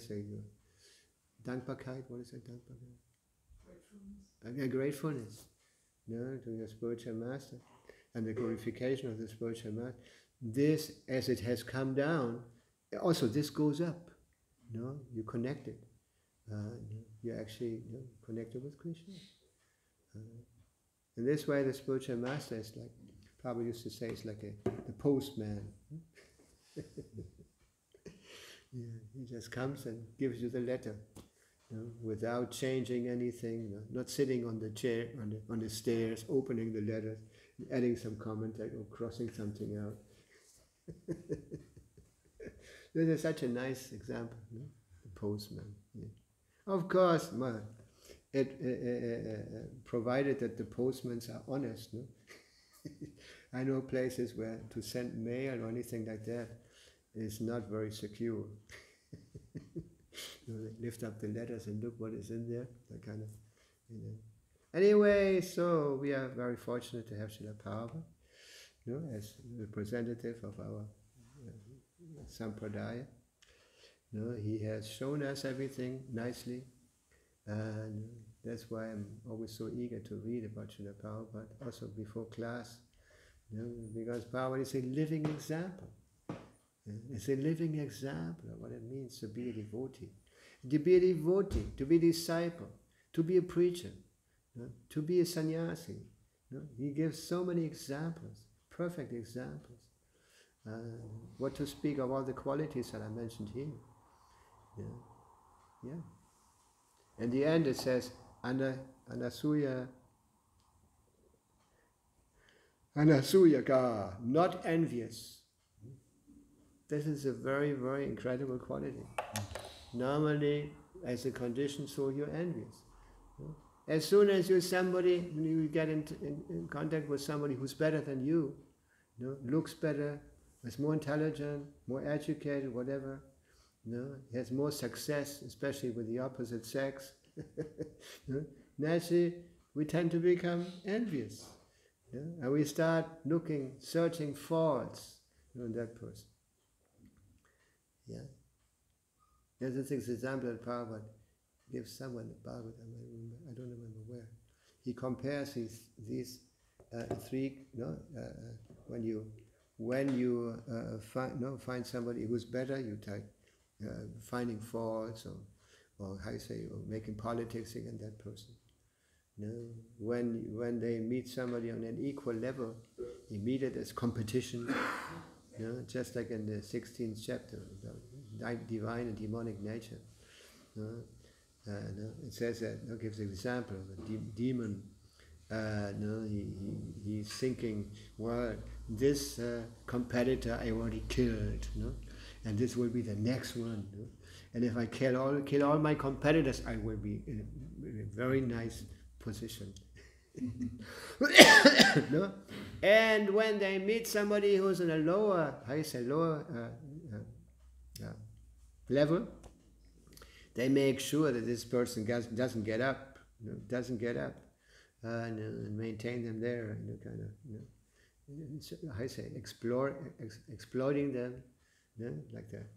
dankbarkeit, what is it, dankbarkeit? Gratefulness. To your spiritual master and the glorification of the spiritual master. This, as it has come down, also this goes up. You connect it. You're actually connected with Krishna. In this way, the spiritual master is like, Prabhupada used to say, it's like the postman. He just comes and gives you the letter, without changing anything, not sitting on the chair, on the stairs, opening the letters, adding some commentary or crossing something out. This is such a nice example, the postman. Of course, provided that the postmen are honest. I know places where to send mail or anything like that is not very secure. They lift up the letters and look what is in there. That kind of, Anyway, so we are very fortunate to have Srila Prabhupada, as representative of our sampradaya. He has shown us everything nicely, and that's why I'm always so eager to read about Srila Prabhupada, also before class, because Prabhupada is a living example. It's a living example of what it means to be a devotee. To be a devotee, to be a disciple, to be a preacher, to be a sannyasi. He gives so many examples, perfect examples. What to speak of all the qualities that I mentioned here. In the end it says, anasuyaka, not envious. This is a very, very incredible quality. Normally, as a condition, so you're envious. As soon as you get in contact with somebody who's better than you, looks better, is more intelligent, more educated, whatever, has more success, especially with the opposite sex, naturally we tend to become envious. And we start searching faults in that person. There's this example that Prabhupada gives someone, Bhagavatam, I don't remember where. He compares these three, when you find somebody who's better, you type finding faults or making politics against that person. When they meet somebody on an equal level, they meet it as competition. Just like in the 16th chapter, the divine and demonic nature. It says that, gives an example of a demon. He's thinking, well, this competitor I already killed, and this will be the next one. And if I kill all my competitors, I will be in a very nice position. And when they meet somebody who's in a lower level, they make sure that this person doesn't get up, and maintain them there, exploiting them, like that.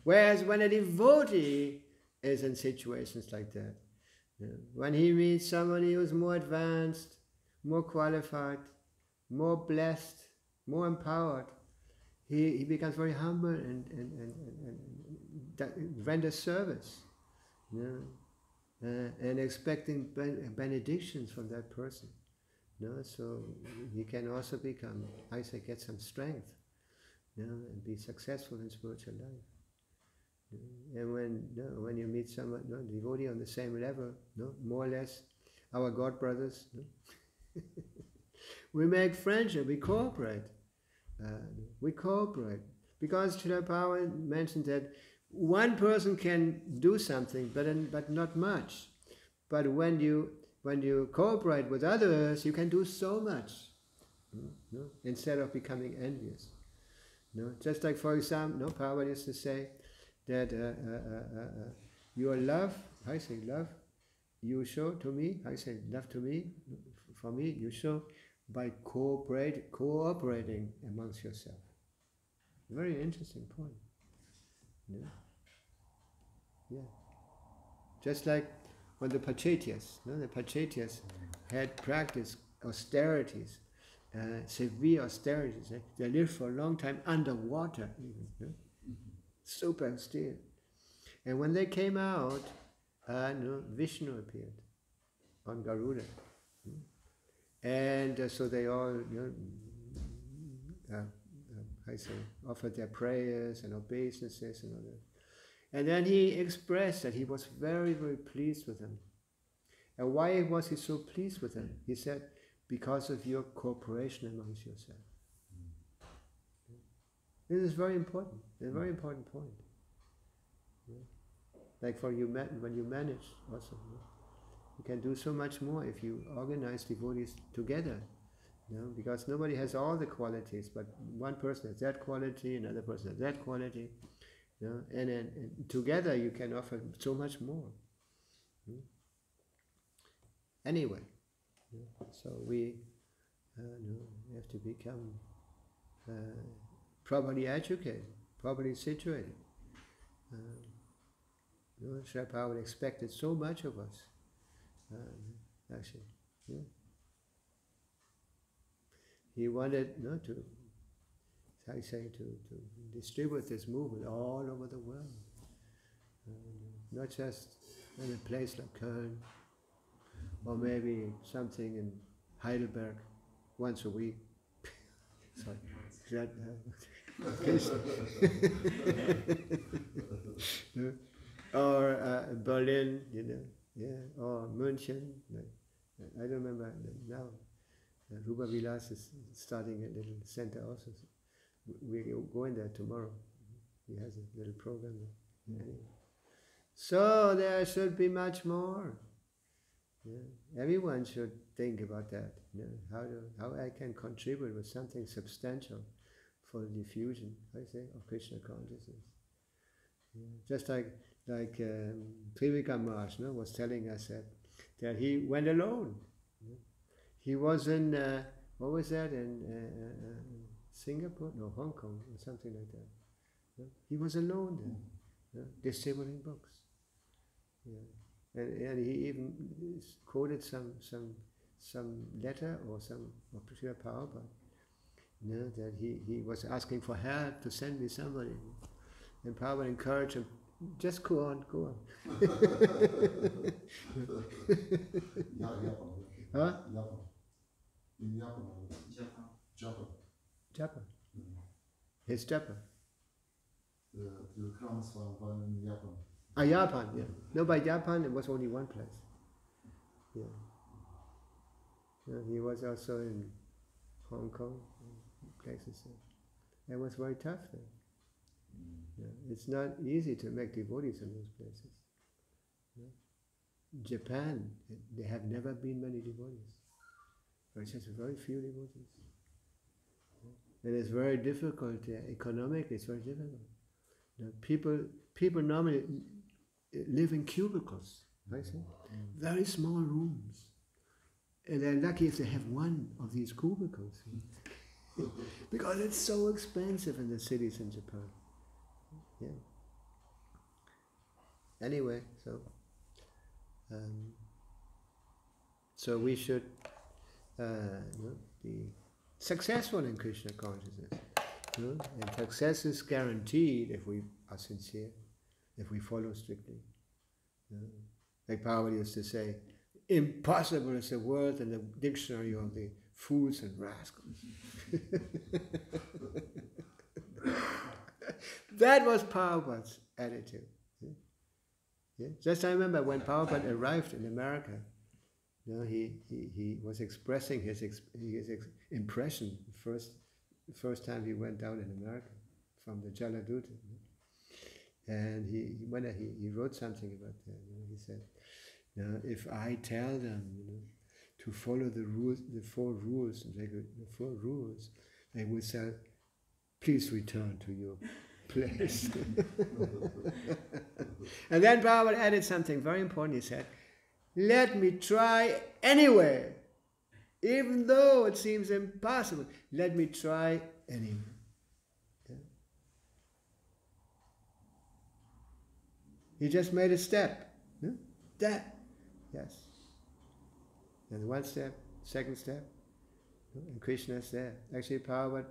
Whereas when a devotee is in situations like that, when he meets somebody who's more advanced, more qualified, more blessed, more empowered, he becomes very humble and renders service, and expecting benedictions from that person. So he can also become, get some strength, and be successful in spiritual life. And when you meet someone, devotee on the same level, more or less, our God brothers, we make friendship, we cooperate. Because Srila Prabhupada mentioned that one person can do something, but not much. But when you cooperate with others, you can do so much, instead of becoming envious. Just like, for example, Prabhupada used to say, that your love, I say love, you show to me, I say love to me, for me, you show by cooperating amongst yourself. Very interesting point. Yeah. Yeah. Just like when the Pachatyas, the Pachatyas had practiced austerities, severe austerities. They lived for a long time underwater, even, super austere. And when they came out, Vishnu appeared on Garuda. And so they all, offered their prayers and obeisances and all that. And then he expressed that he was very, very pleased with them. And why was he so pleased with them? He said, because of your cooperation amongst yourself. This is very important, a very important point. Like for you, when you manage also, you can do so much more if you organize devotees together. Because nobody has all the qualities, but one person has that quality, another person has that quality. And together you can offer so much more. Anyway, so we have to become properly educated, properly situated. Sri Prabhupada expected so much of us, actually. He wanted to distribute this movement all over the world, not just in a place like Köln, or maybe something in Heidelberg once a week. Sorry, that, or Berlin, or München. I don't remember now. Rupa Vilas is starting a little center also. We're going there tomorrow. He has a little program there. Anyway. So there should be much more. Everyone should think about that. How I can contribute with something substantial for the diffusion, of Krishna consciousness. Just like Trivika Maharaj was telling us that he went alone. He was in, what was that, in Singapore? No, Hong Kong, or something like that. He was alone there, distributing books. And he even quoted some letter or some of Srila Prabhupada, that he was asking for help to send me somebody. And Prabhupada encouraged him, just go on. Huh? In Japan. Japan. His Japan. The crowns were in Japan. Japan, yeah. No, by Japan it was only one place. He was also in Hong Kong, places. It was very tough there. It's not easy to make devotees in those places. Japan, there have never been many devotees. There's just very few devotees. And it's very difficult, economically it's very difficult. People normally live in cubicles, very small rooms. And they're lucky if they have one of these cubicles. Because it's so expensive in the cities in Japan. Anyway, so we should be successful in Krishna consciousness. And success is guaranteed if we are sincere, if we follow strictly. Like Prabhupada used to say, impossible is a word in the dictionary of the fools and rascals. That was Prabhupada's attitude. Just I remember when Prabhupada arrived in America, he was expressing his impression the first time he went down in America from the Jaladuta. And he wrote something about that. He said, if I tell them to follow the rules, the four rules, they will say, please return to your place. And then Prabhupada added something very important. He said, let me try anyway. Even though it seems impossible, let me try anyway. Yeah. He just made a step. Yeah? That. Yes. And one step, second step. And Krishna's there. Actually, Prabhupada,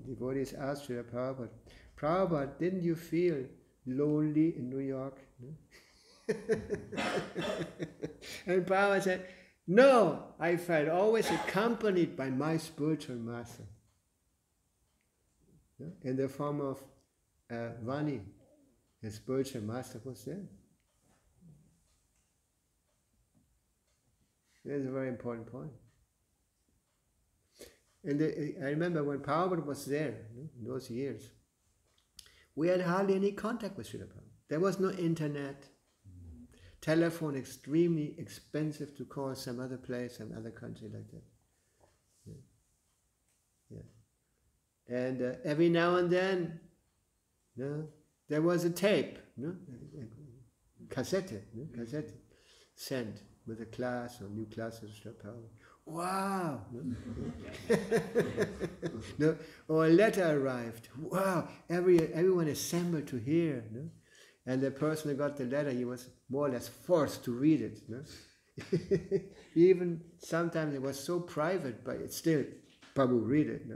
devotees asked Srila Prabhupada, Prabhupada, didn't you feel lonely in New York? And Prabhupada said, no, I felt always accompanied by my spiritual master. In the form of Vani, the spiritual master was there. That's a very important point. And I remember when Prabhupada was there, in those years, we had hardly any contact with Srila Prabhupada. There was no internet. Telephone extremely expensive to call some other place, some other country like that. Yeah. Yeah. And every now and then, there was a tape, cassette sent with a class or new classes of Srila Prabhupada. Wow! Or a letter arrived. Wow! Everyone assembled to hear. And the person who got the letter, he was more or less forced to read it. Even sometimes it was so private, but it's still, Prabhu, read it.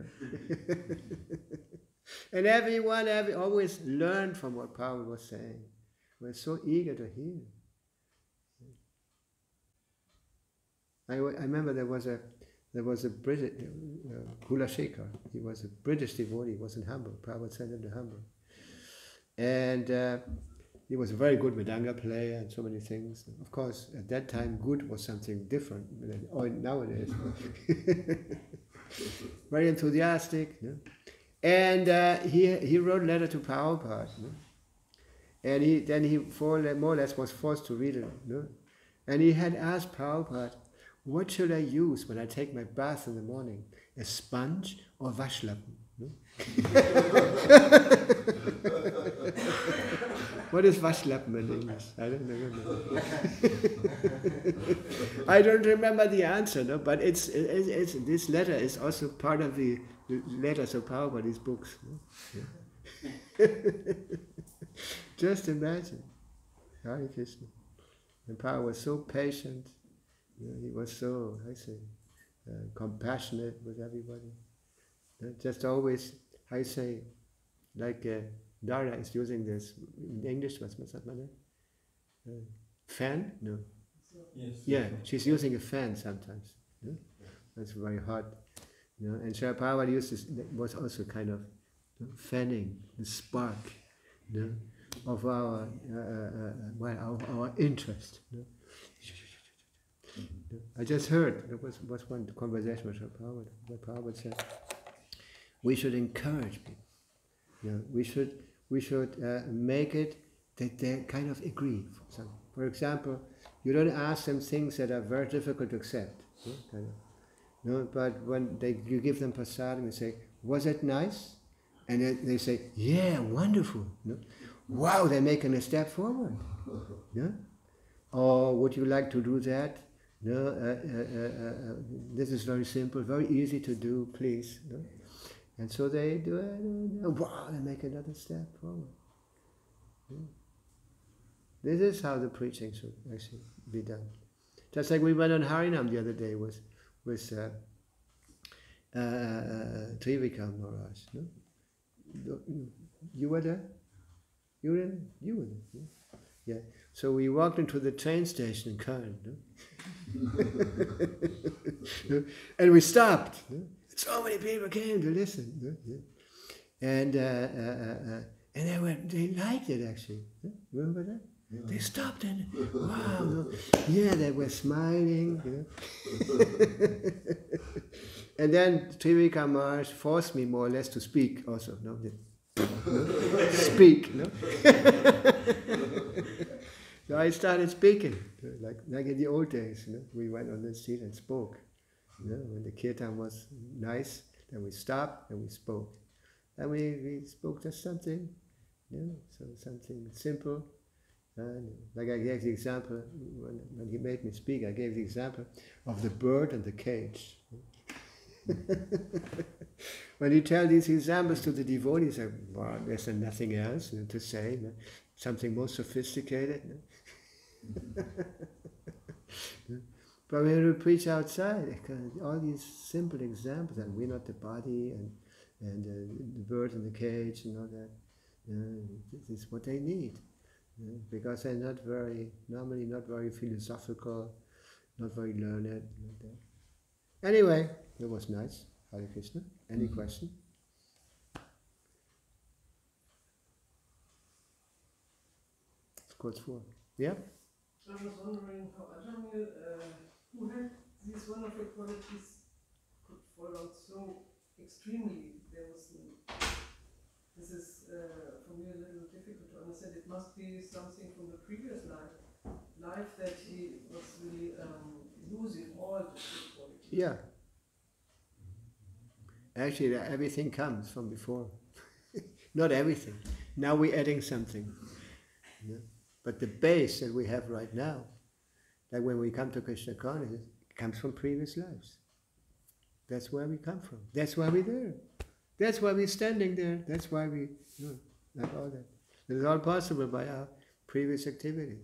And everyone always learned from what Prabhu was saying. We were so eager to hear. I remember there was a British, Kula Shekhar. He was a British devotee. He was in Hamburg. Prabhupada sent him to Hamburg. And he was a very good Mridanga player and so many things. Of course, at that time, good was something different than nowadays. Very enthusiastic. And he wrote a letter to Prabhupada. And he more or less was forced to read it. And he had asked Prabhupada, what should I use when I take my bath in the morning? A sponge or Waschlappen? What is Waschlappen in English? I don't remember. I don't remember the answer, but it's this letter is also part of the letters of Prabhupada, these books. Yeah. Just imagine. Hare Krishna. And Prabhupada was so patient. He was so, compassionate with everybody. Just always, like Dara is using this, in English, what's that name? Fan? No. Yes. Yeah, she's using a fan sometimes. That's very hot. And Srila Prabhupada was also kind of fanning the spark of our interest. I just heard, there was one conversation with Srila Prabhupada, where Prabhupada said, we should encourage people. We should make it that they kind of agree. For example, you don't ask them things that are very difficult to accept. But when you give them prasadam and say, was it nice? And then they say, yeah, wonderful. Wow, they're making a step forward. Or would you like to do that? This is very simple, very easy to do, please. And so they do it, wow, they make another step forward. This is how the preaching should actually be done. Just like we went on Harinam the other day with Trivikram Maharaj. You were there? You were there? Yeah. So we walked into the train station in Köln. And we stopped. So many people came to listen. And they liked it actually. Remember that? Yeah. They stopped and wow, yeah, they were smiling. And then Trivikram Maharaj forced me more or less to speak also. Speak. So I started speaking, like in the old days. We went on the seat and spoke. When the kirtan was nice, then we stopped and we spoke. And we spoke just something, so something simple. Like I gave the example, when he made me speak, I gave the example of the bird and the cage. When you tell these examples to the devotees, well, there's nothing else to say, something more sophisticated. But when we preach outside, all these simple examples, that we're not the body, and the bird in the cage and all that, this is what they need. Because they're normally not very philosophical, not very learned. Like that. Anyway, it was nice. Hare Krishna. Any question? Kurz vor. Yeah? I was wondering how Ajamil, who had these wonderful qualities, could fall out so extremely. This is for me a little difficult to understand. It must be something from the previous life that he was really losing all the good qualities. Yeah. Actually, everything comes from before. Not everything. Now we're adding something. Yeah? But the base that we have right now, like when we come to Krishna consciousness, comes from previous lives. That's where we come from. That's why we're there. That's why we're standing there. That's why we, like all that. It's all possible by our previous activities.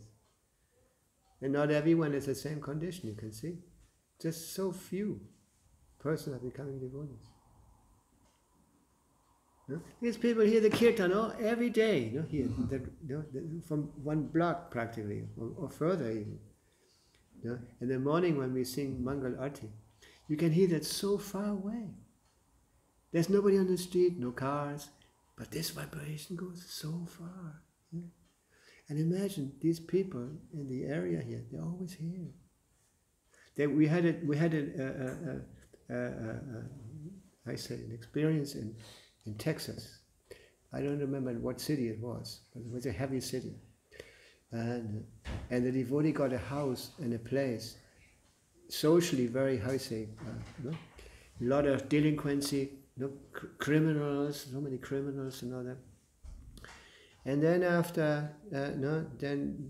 And not everyone is the same condition, you can see. Just so few persons are becoming devotees. These people hear the kirtan every day, here, from one block practically, or further even. In the morning when we sing Mangal Arti, you can hear that so far away. There's nobody on the street, no cars, but this vibration goes so far. Yeah? And imagine these people in the area here, they're always here. We had an experience in Texas. I don't remember what city it was, but it was a heavy city. And the devotee got a house and a place, socially very, a lot of delinquency, criminals, so many criminals and all that. And then after, then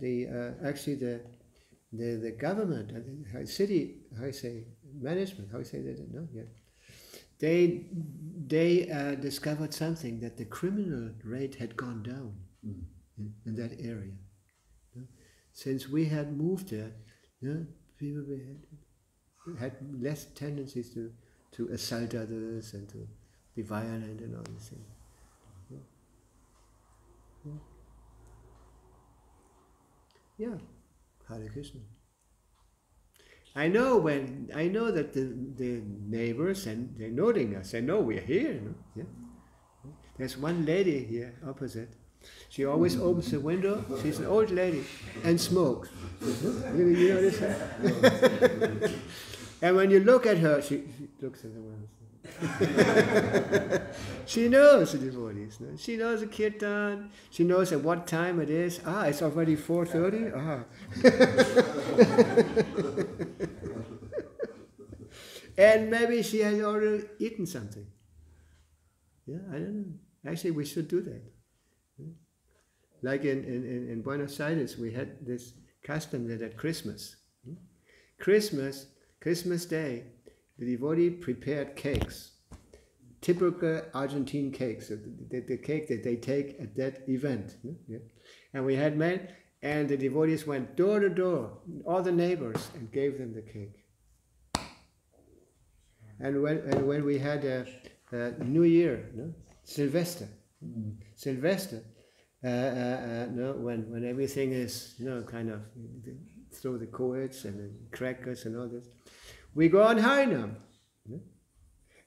the government, city, management, they discovered something, that the criminal rate had gone down in that area. Since we had moved there, people had less tendencies to assault others and to be violent and all these things. Yeah. Hare Krishna. I know that the neighbors, and they're noting us, they know we're here. Yeah? There's one lady here opposite. She always opens the window. She's an old lady and smokes. You know this? And when you look at her, she looks at the window. She knows the devotees. No? She knows the kirtan. She knows at what time it is. It's already 4:30. And maybe she has already eaten something. Yeah, I don't know. Actually, we should do that. Like in Buenos Aires, we had this custom that at Christmas. Christmas Day, the devotee prepared cakes, typical Argentine cakes, so the cake that they take at that event. Yeah? And we had made, and the devotees went door to door, all the neighbors, and gave them the cake. And when we had a New Year, Sylvester, when everything is, kind of, throw the coeds and the crackers and all this, we go on Harinam,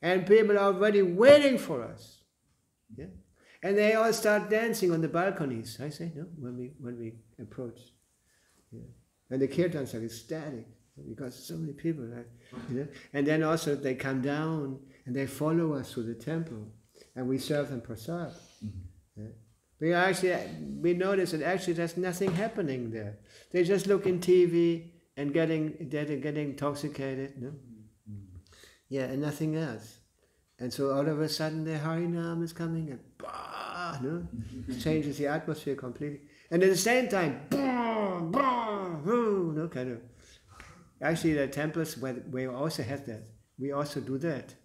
and people are already waiting for us, and they all start dancing on the balconies. I say when we approach, and the kirtans are ecstatic because so many people, and then also they come down and they follow us to the temple, and we serve them prasad. We notice that actually there's nothing happening there. They just look in TV and getting intoxicated, and nothing else. And so all of a sudden the Harinam is coming and bah, no? It changes the atmosphere completely. And at the same time, bah, bah, no, kind of. Actually, the temples where we also have that. We also do that.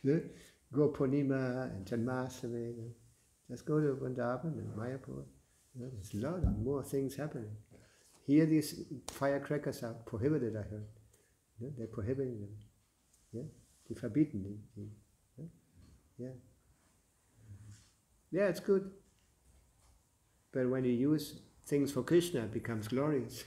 No? Go Purnima and Janmashtami. No? Just go to Vrindavan and Mayapur. No? There's a lot of more things happening. Here these firecrackers are prohibited, I heard. No? They're prohibiting them. Yeah? Die verbieten die. Yeah. Yeah, it's good. But when you use things for Krishna, it becomes glorious.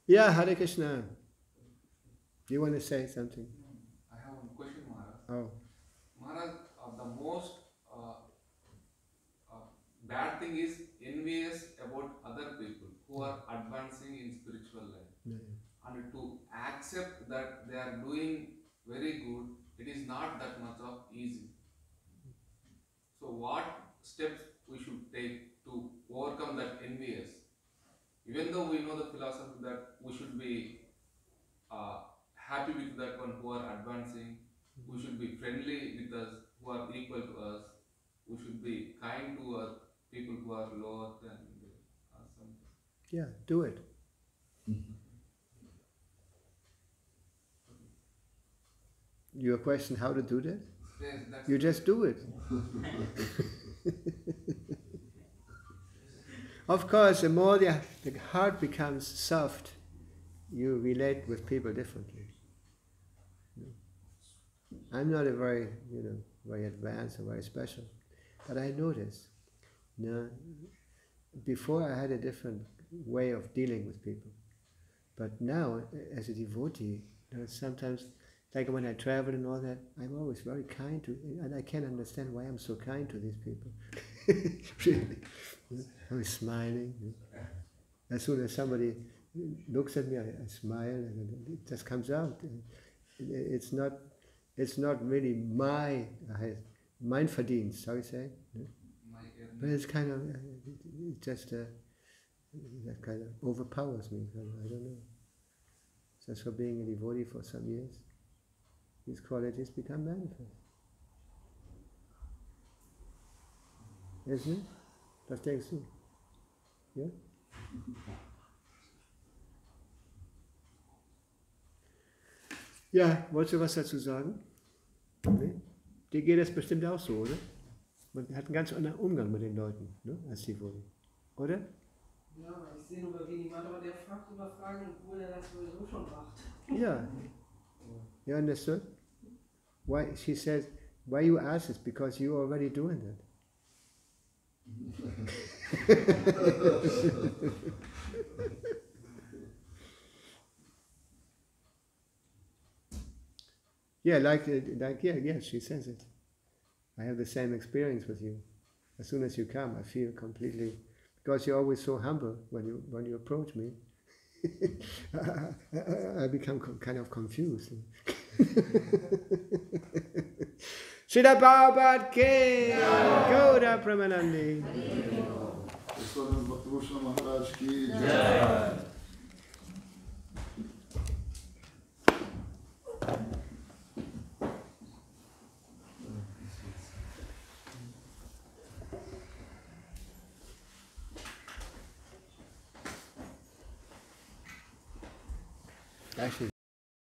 Yeah, Hare Krishna. Do you want to say something? I have one question, Maharaj. Oh. Maharaj, the most bad thing is envious about other people who are advancing in spiritual life. Yeah. And to accept that they are doing very good, it is not that much of easy. So what steps we should take to overcome that envious? Even though we know the philosophy that we should be happy with that one who are advancing, we should be friendly with us who are equal to us, we should be kind to us, people who are lower than us. Yeah, do it. Your question, how to do that? Yes, that's You just do it. Of course, the more the heart becomes soft, you relate with people differently. I'm not a very, very advanced or very special, but I notice. Before I had a different way of dealing with people, but now, as a devotee, sometimes, like when I travel and all that, I'm always very kind to, and I can't understand why I'm so kind to these people. Really, I'm smiling. As soon as somebody looks at me, I smile, and it just comes out. It's not really mein Verdienst, how you say? But it's kind of, it just that kind of overpowers me. I don't know. Just for being a devotee for some years, these qualities become manifest. Isn't it? Was denkst du? Ja? Ja, wolltest du was dazu sagen? Nee? Dir geht das bestimmt auch so, oder? Man hat einen ganz anderen Umgang mit den Leuten, ne, als Devotee. Oder? Ja, ich sehe nur bei wenig Mann, aber der fragt über Fragen, obwohl er das sowieso schon macht. Yeah. You understood? Why she says, why you ask this? Because you're already doing that. Yeah, yeah, she says it. I have the same experience with you. As soon as you come, I feel completely, because you're always so humble when you approach me. I become kind of confused. Srila Prabhupada Ki Gaura Pramanandi. Swami Bhakti Bhusana Maharaj Ki Jai. Actually,